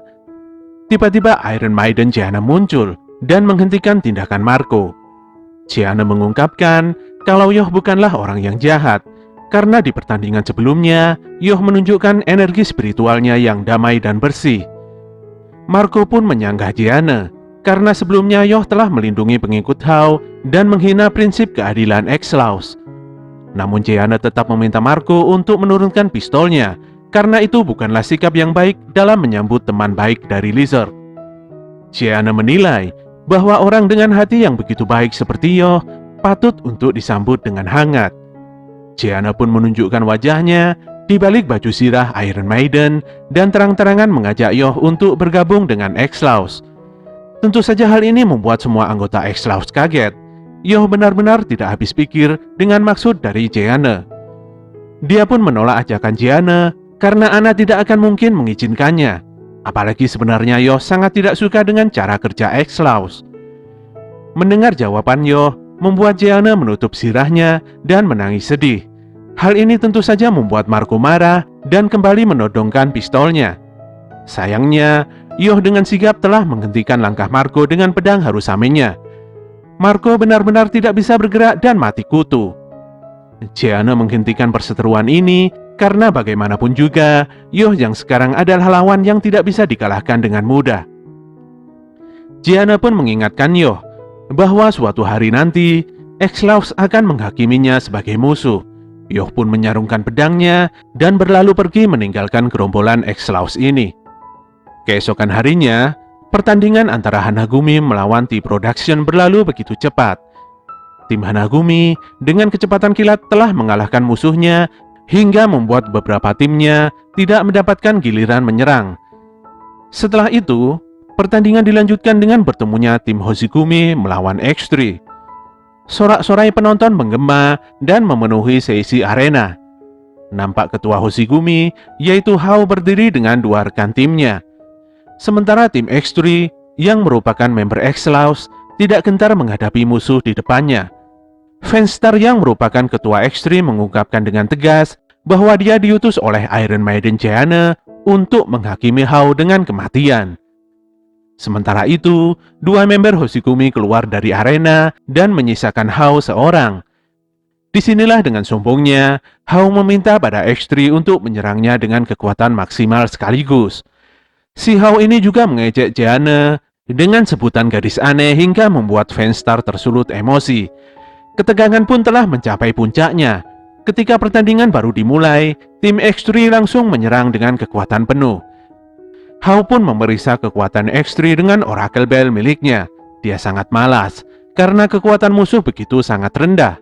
Tiba-tiba Iron Maiden Gianna muncul dan menghentikan tindakan Marco. Gianna mengungkapkan kalau Yoh bukanlah orang yang jahat, karena di pertandingan sebelumnya, Yoh menunjukkan energi spiritualnya yang damai dan bersih. Marco pun menyanggah Gianna, karena sebelumnya Yoh telah melindungi pengikut Hao dan menghina prinsip keadilan X-Laws. Namun Gianna tetap meminta Marco untuk menurunkan pistolnya, karena itu bukanlah sikap yang baik dalam menyambut teman baik dari Lizard. Gianna menilai bahwa orang dengan hati yang begitu baik seperti Yoh patut untuk disambut dengan hangat. Gianna pun menunjukkan wajahnya di balik baju sirah Iron Maiden dan terang-terangan mengajak Yoh untuk bergabung dengan X-Laws. Tentu saja hal ini membuat semua anggota X-Laws kaget. Yoh benar-benar tidak habis pikir dengan maksud dari Gianna. Dia pun menolak ajakan Gianna karena Anna tidak akan mungkin mengizinkannya. Apalagi sebenarnya Yoh sangat tidak suka dengan cara kerja X-Laws. Mendengar jawaban Yoh membuat Gianna menutup sirahnya dan menangis sedih. Hal ini tentu saja membuat Marco marah dan kembali menodongkan pistolnya. Sayangnya, Yoh dengan sigap telah menghentikan langkah Marco dengan pedang Harusame-nya. Marco benar-benar tidak bisa bergerak dan mati kutu. Gianna menghentikan perseteruan ini karena bagaimanapun juga, Yoh yang sekarang adalah lawan yang tidak bisa dikalahkan dengan mudah. Gianna pun mengingatkan Yoh bahwa suatu hari nanti, X-Laws akan menghakiminya sebagai musuh. Yoh pun menyarungkan pedangnya dan berlalu pergi meninggalkan gerombolan X-Laws ini. Keesokan harinya, pertandingan antara Hanagumi melawan T-Production berlalu begitu cepat. Tim Hanagumi dengan kecepatan kilat telah mengalahkan musuhnya hingga membuat beberapa timnya tidak mendapatkan giliran menyerang. Setelah itu, pertandingan dilanjutkan dengan bertemunya tim Hoshigumi melawan X3. Sorak-sorai penonton menggema dan memenuhi sesi arena. Nampak ketua Hoshigumi, yaitu Hao, berdiri dengan dua rekan timnya. Sementara tim X3 yang merupakan member X-Laws tidak gentar menghadapi musuh di depannya. Fanstar yang merupakan ketua X3 mengungkapkan dengan tegas bahwa dia diutus oleh Iron Maiden Gianna untuk menghakimi Hao dengan kematian. Sementara itu, dua member Hoshigumi keluar dari arena dan menyisakan Hao seorang. Disinilah dengan sombongnya, Hao meminta pada X3 untuk menyerangnya dengan kekuatan maksimal sekaligus. Si Hao ini juga mengejek Gianna dengan sebutan gadis aneh hingga membuat Fanstar tersulut emosi. Ketegangan pun telah mencapai puncaknya. Ketika pertandingan baru dimulai, tim X3 langsung menyerang dengan kekuatan penuh. Hao pun memeriksa kekuatan X3 dengan Oracle Bell miliknya. Dia sangat malas karena kekuatan musuh begitu sangat rendah.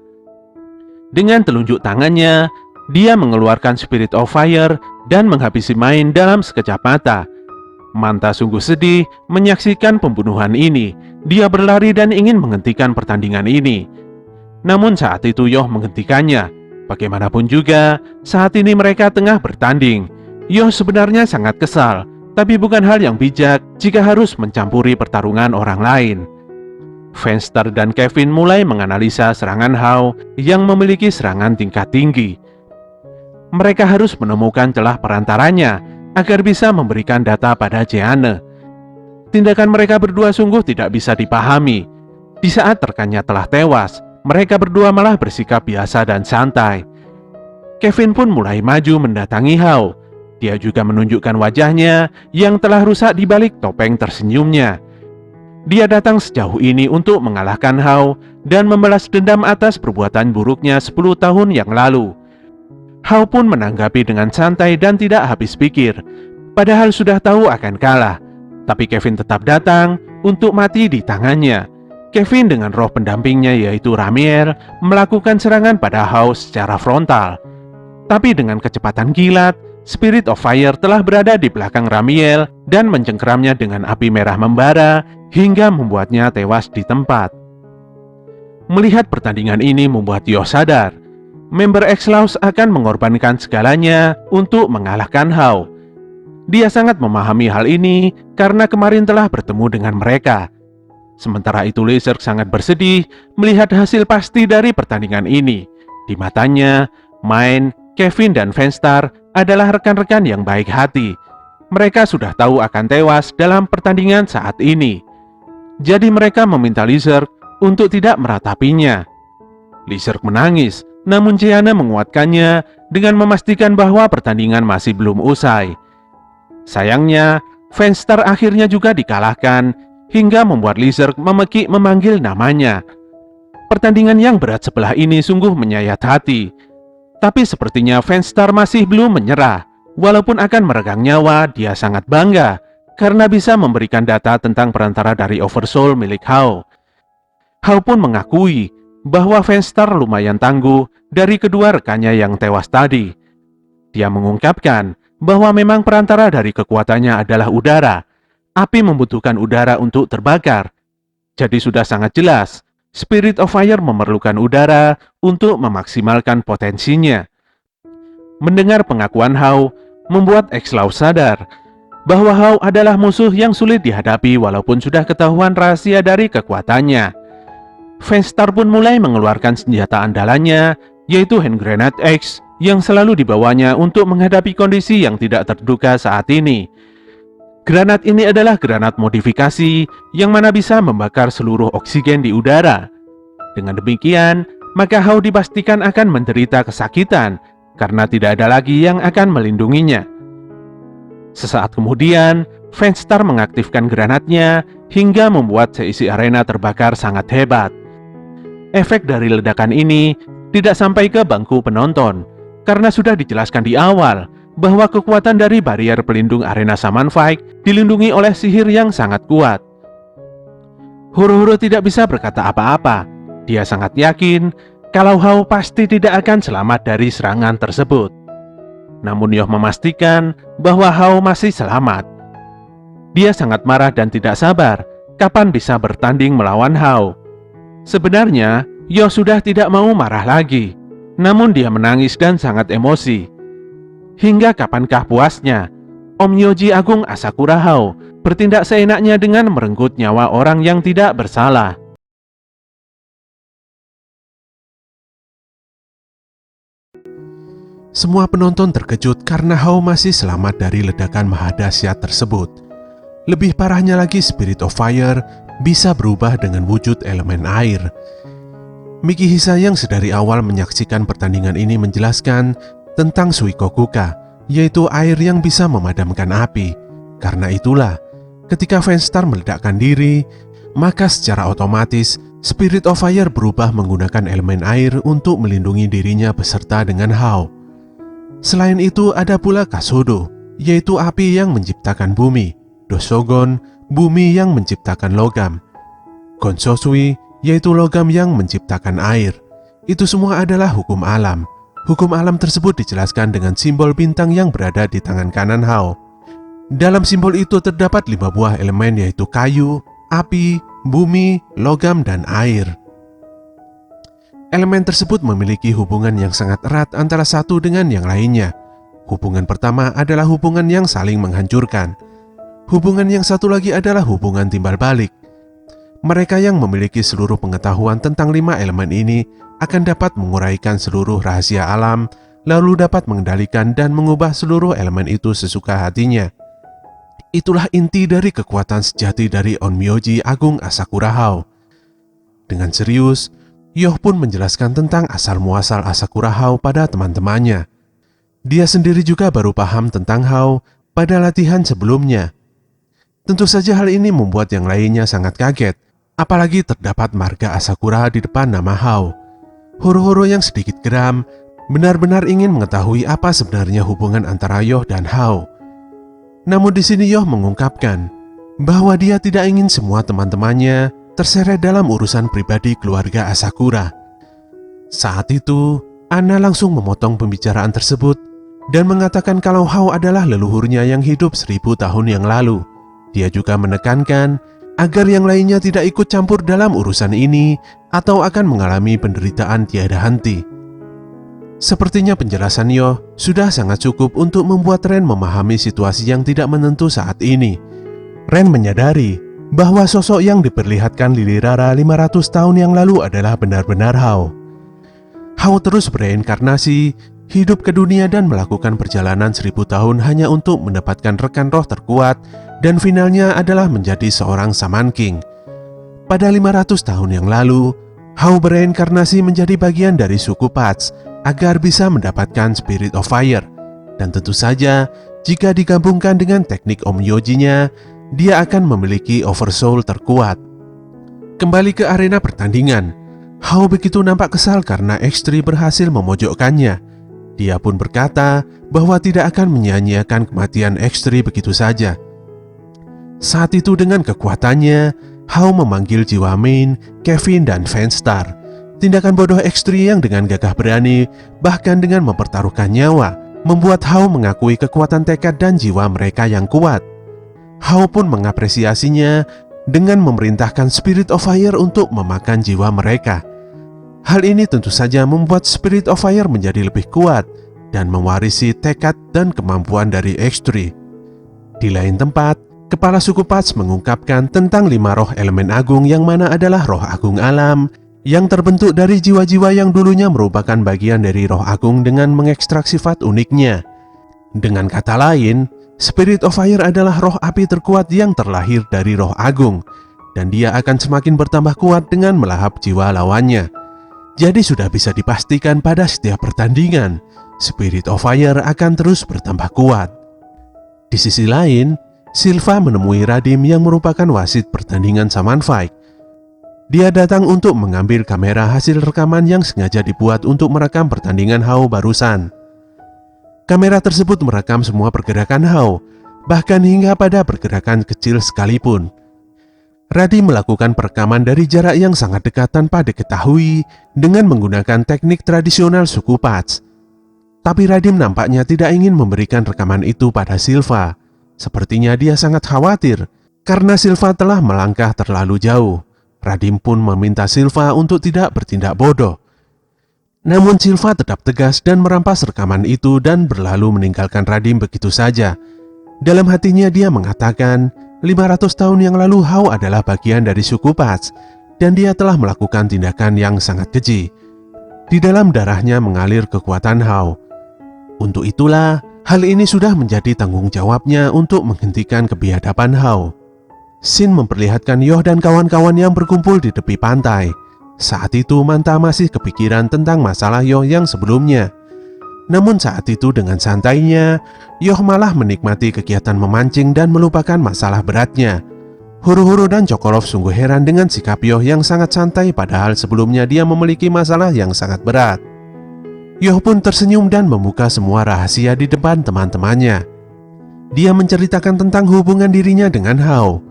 Dengan telunjuk tangannya, dia mengeluarkan Spirit of Fire dan menghabisi main dalam sekejap mata. Manta sungguh sedih menyaksikan pembunuhan ini. Dia berlari dan ingin menghentikan pertandingan ini. Namun saat itu Yoh menghentikannya. Bagaimanapun juga, saat ini mereka tengah bertanding. Yoh sebenarnya sangat kesal, tapi bukan hal yang bijak jika harus mencampuri pertarungan orang lain. Fanstar dan Kevin mulai menganalisa serangan Hao yang memiliki serangan tingkat tinggi. Mereka harus menemukan celah perantaranya agar bisa memberikan data pada Gianna. Tindakan mereka berdua sungguh tidak bisa dipahami. Di saat rekannya telah tewas, mereka berdua malah bersikap biasa dan santai. Kevin pun mulai maju mendatangi Hao. Dia juga menunjukkan wajahnya yang telah rusak di balik topeng tersenyumnya. Dia datang sejauh ini untuk mengalahkan Hao dan membalas dendam atas perbuatan buruknya 10 tahun yang lalu. Hao pun menanggapi dengan santai dan tidak habis pikir, padahal sudah tahu akan kalah. Tapi Kevin tetap datang untuk mati di tangannya. Kevin dengan roh pendampingnya yaitu Ramiel melakukan serangan pada Hao secara frontal. Tapi dengan kecepatan kilat, Spirit of Fire telah berada di belakang Ramiel dan mencengkeramnya dengan api merah membara hingga membuatnya tewas di tempat. Melihat pertandingan ini membuat Yoh sadar, member X-Laws akan mengorbankan segalanya untuk mengalahkan Hao. Dia sangat memahami hal ini karena kemarin telah bertemu dengan mereka. Sementara itu Lizard sangat bersedih melihat hasil pasti dari pertandingan ini. Di matanya, Mine, Kevin, dan Venstar adalah rekan-rekan yang baik hati. Mereka sudah tahu akan tewas dalam pertandingan saat ini. Jadi mereka meminta Lizard untuk tidak meratapinya. Lizard menangis, namun Gianna menguatkannya dengan memastikan bahwa pertandingan masih belum usai. Sayangnya, Venstar akhirnya juga dikalahkan hingga membuat Lizard memekik memanggil namanya. Pertandingan yang berat sebelah ini sungguh menyayat hati. Tapi sepertinya Venstar masih belum menyerah. Walaupun akan meregang nyawa, dia sangat bangga karena bisa memberikan data tentang perantara dari Oversoul milik Hao. Hao pun mengakui bahwa Venstar lumayan tangguh dari kedua rekannya yang tewas tadi. Dia mengungkapkan bahwa memang perantara dari kekuatannya adalah udara. Api membutuhkan udara untuk terbakar. Jadi sudah sangat jelas, Spirit of Fire memerlukan udara untuk memaksimalkan potensinya. Mendengar pengakuan Hao, membuat X-Law sadar bahwa Hao adalah musuh yang sulit dihadapi walaupun sudah ketahuan rahasia dari kekuatannya. Venstar pun mulai mengeluarkan senjata andalannya, yaitu Hand Grenade X, yang selalu dibawanya untuk menghadapi kondisi yang tidak terduga saat ini. Granat ini adalah granat modifikasi yang mana bisa membakar seluruh oksigen di udara. Dengan demikian, maka Hao dipastikan akan menderita kesakitan karena tidak ada lagi yang akan melindunginya. Sesaat kemudian, Venstar mengaktifkan granatnya hingga membuat seisi arena terbakar sangat hebat. Efek dari ledakan ini tidak sampai ke bangku penonton karena sudah dijelaskan di awal bahwa kekuatan dari barrier pelindung arena Shaman Fight dilindungi oleh sihir yang sangat kuat. Horo-Horo tidak bisa berkata apa-apa. Dia sangat yakin kalau Hao pasti tidak akan selamat dari serangan tersebut. Namun Yoh memastikan bahwa Hao masih selamat. Dia sangat marah dan tidak sabar kapan bisa bertanding melawan Hao. Sebenarnya, Yoh sudah tidak mau marah lagi. Namun dia menangis dan sangat emosi. Hingga kapankah puasnya, Om Yoji Agung Asakura Hao bertindak seenaknya dengan merenggut nyawa orang yang tidak bersalah. Semua penonton terkejut karena Hao masih selamat dari ledakan mahadahsyat tersebut. Lebih parahnya lagi, Spirit of Fire bisa berubah dengan wujud elemen air. Miki Hisa yang sedari awal menyaksikan pertandingan ini menjelaskan tentang Suikokuka, yaitu air yang bisa memadamkan api. Karena itulah, ketika Venstar meledakkan diri, maka secara otomatis Spirit of Fire berubah menggunakan elemen air untuk melindungi dirinya beserta dengan Hao. Selain itu ada pula Kasodo, yaitu api yang menciptakan bumi, Dosogon, bumi yang menciptakan logam, Gonsosui, yaitu logam yang menciptakan air. Itu semua adalah hukum alam. Hukum alam tersebut dijelaskan dengan simbol bintang yang berada di tangan kanan Hao. Dalam simbol itu terdapat 5 buah elemen, yaitu kayu, api, bumi, logam, dan air. Elemen tersebut memiliki hubungan yang sangat erat antara satu dengan yang lainnya. Hubungan pertama adalah hubungan yang saling menghancurkan. Hubungan yang satu lagi adalah hubungan timbal balik. Mereka yang memiliki seluruh pengetahuan tentang 5 elemen ini akan dapat menguraikan seluruh rahasia alam, lalu dapat mengendalikan dan mengubah seluruh elemen itu sesuka hatinya. Itulah inti dari kekuatan sejati dari Onmyoji Agung Asakura Hao. Dengan serius, Yoh pun menjelaskan tentang asal-muasal Asakura Hao pada teman-temannya. Dia sendiri juga baru paham tentang Hao pada latihan sebelumnya. Tentu saja hal ini membuat yang lainnya sangat kaget, apalagi terdapat marga Asakura di depan nama Hao. Horo-Horo yang sedikit geram benar-benar ingin mengetahui apa sebenarnya hubungan antara Yoh dan Hao. Namun di sini Yoh mengungkapkan bahwa dia tidak ingin semua teman-temannya terseret dalam urusan pribadi keluarga Asakura. Saat itu, Anna langsung memotong pembicaraan tersebut dan mengatakan kalau Hao adalah leluhurnya yang hidup 1000 tahun yang lalu. Dia juga menekankan agar yang lainnya tidak ikut campur dalam urusan ini atau akan mengalami penderitaan tiada henti. Sepertinya penjelasan Yoh sudah sangat cukup untuk membuat Ren memahami situasi yang tidak menentu saat ini. Ren menyadari bahwa sosok yang diperlihatkan Lily Rara 500 tahun yang lalu adalah benar-benar Hao. Hao terus bereinkarnasi, hidup ke dunia dan melakukan perjalanan 1000 tahun hanya untuk mendapatkan rekan roh terkuat dan finalnya adalah menjadi seorang Shaman King. Pada 500 tahun yang lalu, Hao bereinkarnasi menjadi bagian dari suku Pats agar bisa mendapatkan Spirit of Fire. Dan tentu saja, jika digabungkan dengan teknik Om Yoji-nya, dia akan memiliki Oversoul terkuat. Kembali ke arena pertandingan, Hao begitu nampak kesal karena X3 berhasil memojokkannya. Dia pun berkata bahwa tidak akan menyia-nyiakan kematian X3 begitu saja. Saat itu dengan kekuatannya, Hao memanggil jiwa Main, Kevin, dan Fanstar. Tindakan bodoh X3 yang dengan gagah berani, bahkan dengan mempertaruhkan nyawa, membuat Hao mengakui kekuatan tekad dan jiwa mereka yang kuat. Hao pun mengapresiasinya dengan memerintahkan Spirit of Fire untuk memakan jiwa mereka. Hal ini tentu saja membuat Spirit of Fire menjadi lebih kuat dan mewarisi tekad dan kemampuan dari X3. Di lain tempat, kepala suku Pats mengungkapkan tentang 5 roh elemen agung yang mana adalah roh agung alam yang terbentuk dari jiwa-jiwa yang dulunya merupakan bagian dari roh agung dengan mengekstrak sifat uniknya. Dengan kata lain, Spirit of Fire adalah roh api terkuat yang terlahir dari roh agung, dan dia akan semakin bertambah kuat dengan melahap jiwa lawannya. Jadi sudah bisa dipastikan pada setiap pertandingan, Spirit of Fire akan terus bertambah kuat. Di sisi lain, Silva menemui Radim yang merupakan wasit pertandingan Shaman Fight. Dia datang untuk mengambil kamera hasil rekaman yang sengaja dibuat untuk merekam pertandingan Hao barusan. Kamera tersebut merekam semua pergerakan Hao, bahkan hingga pada pergerakan kecil sekalipun. Radim melakukan perekaman dari jarak yang sangat dekat tanpa diketahui dengan menggunakan teknik tradisional suku Pats. Tapi Radim nampaknya tidak ingin memberikan rekaman itu pada Silva. Sepertinya dia sangat khawatir karena Silva telah melangkah terlalu jauh. Radim pun meminta Silva untuk tidak bertindak bodoh. Namun Silva tetap tegas dan merampas rekaman itu dan berlalu meninggalkan Radim begitu saja. Dalam hatinya dia mengatakan, 500 tahun yang lalu Hao adalah bagian dari suku Pats dan dia telah melakukan tindakan yang sangat keji. Di dalam darahnya mengalir kekuatan Hao. Untuk itulah, hal ini sudah menjadi tanggung jawabnya untuk menghentikan kebiadaban Hao. Shin memperlihatkan Yoh dan kawan-kawan yang berkumpul di tepi pantai. Saat itu Manta masih kepikiran tentang masalah Yoh yang sebelumnya. Namun saat itu dengan santainya, Yoh malah menikmati kegiatan memancing dan melupakan masalah beratnya. Huru-Huru dan Chokorov sungguh heran dengan sikap Yoh yang sangat santai padahal sebelumnya dia memiliki masalah yang sangat berat. Yoh pun tersenyum dan membuka semua rahasia di depan teman-temannya. Dia menceritakan tentang hubungan dirinya dengan Hao.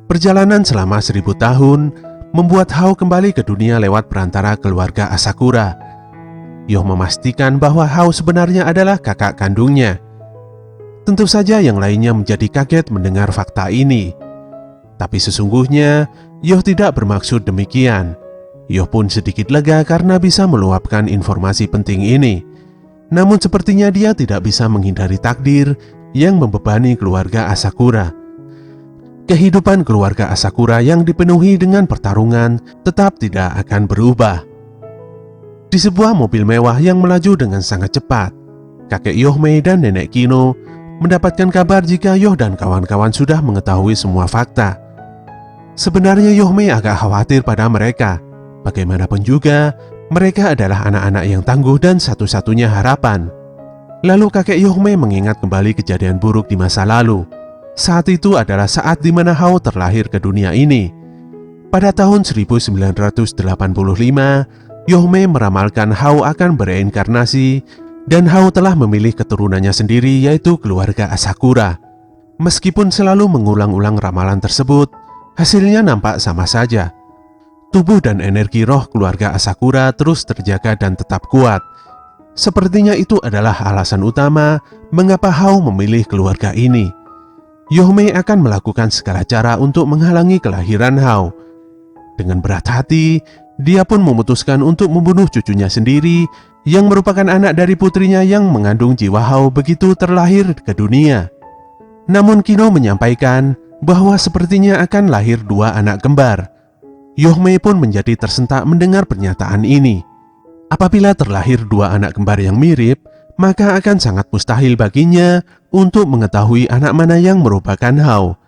Perjalanan selama 1000 tahun membuat Hao kembali ke dunia lewat perantara keluarga Asakura. Yoh memastikan bahwa Hao sebenarnya adalah kakak kandungnya. Tentu saja yang lainnya menjadi kaget mendengar fakta ini. Tapi sesungguhnya Yoh tidak bermaksud demikian. Yoh pun sedikit lega karena bisa meluapkan informasi penting ini. Namun sepertinya dia tidak bisa menghindari takdir yang membebani keluarga Asakura. Kehidupan keluarga Asakura yang dipenuhi dengan pertarungan tetap tidak akan berubah. Di sebuah mobil mewah yang melaju dengan sangat cepat, kakek Yohmei dan nenek Kino mendapatkan kabar jika Yoh dan kawan-kawan sudah mengetahui semua fakta. Sebenarnya Yohmei agak khawatir pada mereka. Bagaimanapun juga, mereka adalah anak-anak yang tangguh dan satu-satunya harapan. Lalu kakek Yohmei mengingat kembali kejadian buruk di masa lalu. Saat itu adalah saat di mana Hao terlahir ke dunia ini. Pada tahun 1985, Yohmei meramalkan Hao akan bereinkarnasi dan Hao telah memilih keturunannya sendiri yaitu keluarga Asakura. Meskipun selalu mengulang-ulang ramalan tersebut, hasilnya nampak sama saja. Tubuh dan energi roh keluarga Asakura terus terjaga dan tetap kuat. Sepertinya itu adalah alasan utama mengapa Hao memilih keluarga ini. Yohmei akan melakukan segala cara untuk menghalangi kelahiran Hao. Dengan berat hati, dia pun memutuskan untuk membunuh cucunya sendiri yang merupakan anak dari putrinya yang mengandung jiwa Hao begitu terlahir ke dunia. Namun Kino menyampaikan bahwa sepertinya akan lahir 2 anak kembar. Yohmei pun menjadi tersentak mendengar pernyataan ini. Apabila terlahir dua anak kembar yang mirip, maka akan sangat mustahil baginya untuk mengetahui anak mana yang merupakan Hao.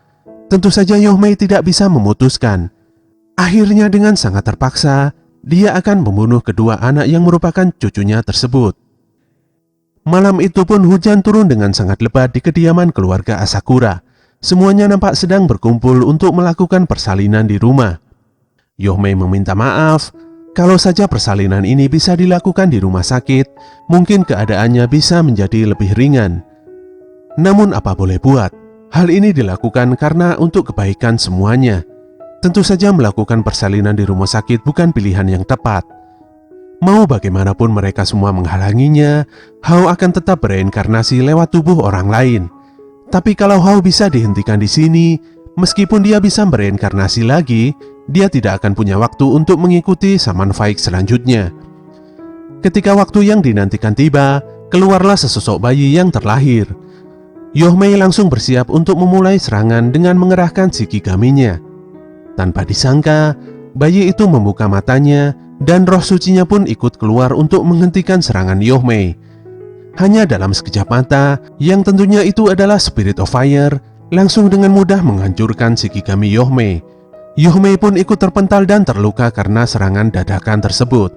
Tentu saja Yohmei tidak bisa memutuskan. Akhirnya dengan sangat terpaksa, dia akan membunuh kedua anak yang merupakan cucunya tersebut. Malam itu pun hujan turun dengan sangat lebat di kediaman keluarga Asakura. Semuanya nampak sedang berkumpul untuk melakukan persalinan di rumah. Yohmei meminta maaf. Kalau saja persalinan ini bisa dilakukan di rumah sakit, mungkin keadaannya bisa menjadi lebih ringan. Namun apa boleh buat, hal ini dilakukan karena untuk kebaikan semuanya. Tentu saja melakukan persalinan di rumah sakit bukan pilihan yang tepat. Mau bagaimanapun mereka semua menghalanginya, Hao akan tetap bereinkarnasi lewat tubuh orang lain. Tapi kalau Hao bisa dihentikan di sini, meskipun dia bisa bereinkarnasi lagi, dia tidak akan punya waktu untuk mengikuti Saman Faik selanjutnya. Ketika waktu yang dinantikan tiba, keluarlah sesosok bayi yang terlahir. Yohmei langsung bersiap untuk memulai serangan dengan mengerahkan Shikigami-nya. Tanpa disangka, bayi itu membuka matanya dan roh sucinya pun ikut keluar untuk menghentikan serangan Yohmei. Hanya dalam sekejap mata, yang tentunya itu adalah Spirit of Fire, langsung dengan mudah menghancurkan Shikigami Yohmei. Yohmei pun ikut terpental dan terluka karena serangan dadakan tersebut.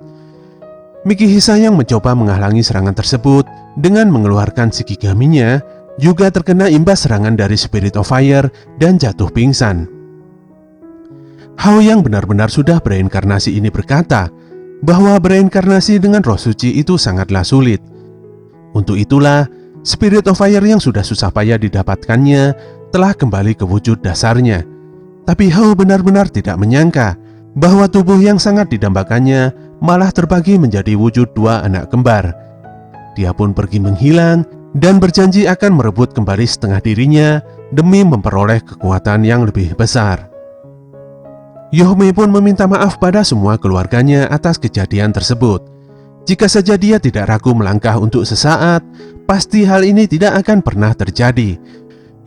Mikihisa yang mencoba menghalangi serangan tersebut dengan mengeluarkan Shikigami-nya juga terkena imbas serangan dari Spirit of Fire dan jatuh pingsan. Hao yang benar-benar sudah bereinkarnasi ini berkata bahwa bereinkarnasi dengan roh suci itu sangatlah sulit. Untuk itulah, Spirit of Fire yang sudah susah payah didapatkannya telah kembali ke wujud dasarnya. Tapi Hao benar-benar tidak menyangka bahwa tubuh yang sangat didambakannya malah terbagi menjadi wujud dua anak kembar. Dia pun pergi menghilang dan berjanji akan merebut kembali setengah dirinya demi memperoleh kekuatan yang lebih besar. Yohmei pun meminta maaf pada semua keluarganya atas kejadian tersebut. Jika saja dia tidak ragu melangkah untuk sesaat, pasti hal ini tidak akan pernah terjadi.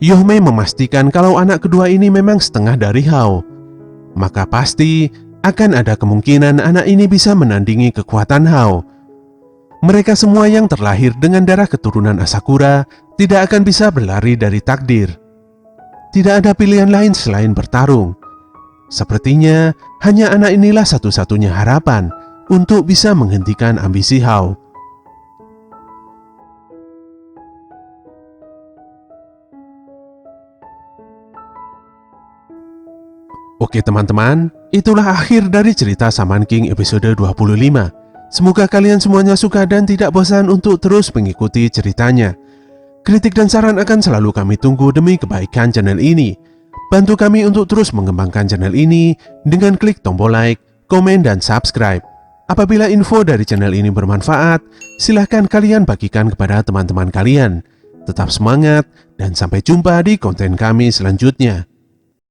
Yohmei memastikan kalau anak kedua ini memang setengah dari Hao. Maka pasti akan ada kemungkinan anak ini bisa menandingi kekuatan Hao. Mereka semua yang terlahir dengan darah keturunan Asakura tidak akan bisa berlari dari takdir. Tidak ada pilihan lain selain bertarung. Sepertinya hanya anak inilah satu-satunya harapan untuk bisa menghentikan ambisi Hao. Oke teman-teman, itulah akhir dari cerita Shaman King episode 25. Semoga kalian semuanya suka dan tidak bosan untuk terus mengikuti ceritanya. Kritik dan saran akan selalu kami tunggu demi kebaikan channel ini. Bantu kami untuk terus mengembangkan channel ini dengan klik tombol like, komen, dan subscribe. Apabila info dari channel ini bermanfaat, silahkan kalian bagikan kepada teman-teman kalian. Tetap semangat dan sampai jumpa di konten kami selanjutnya.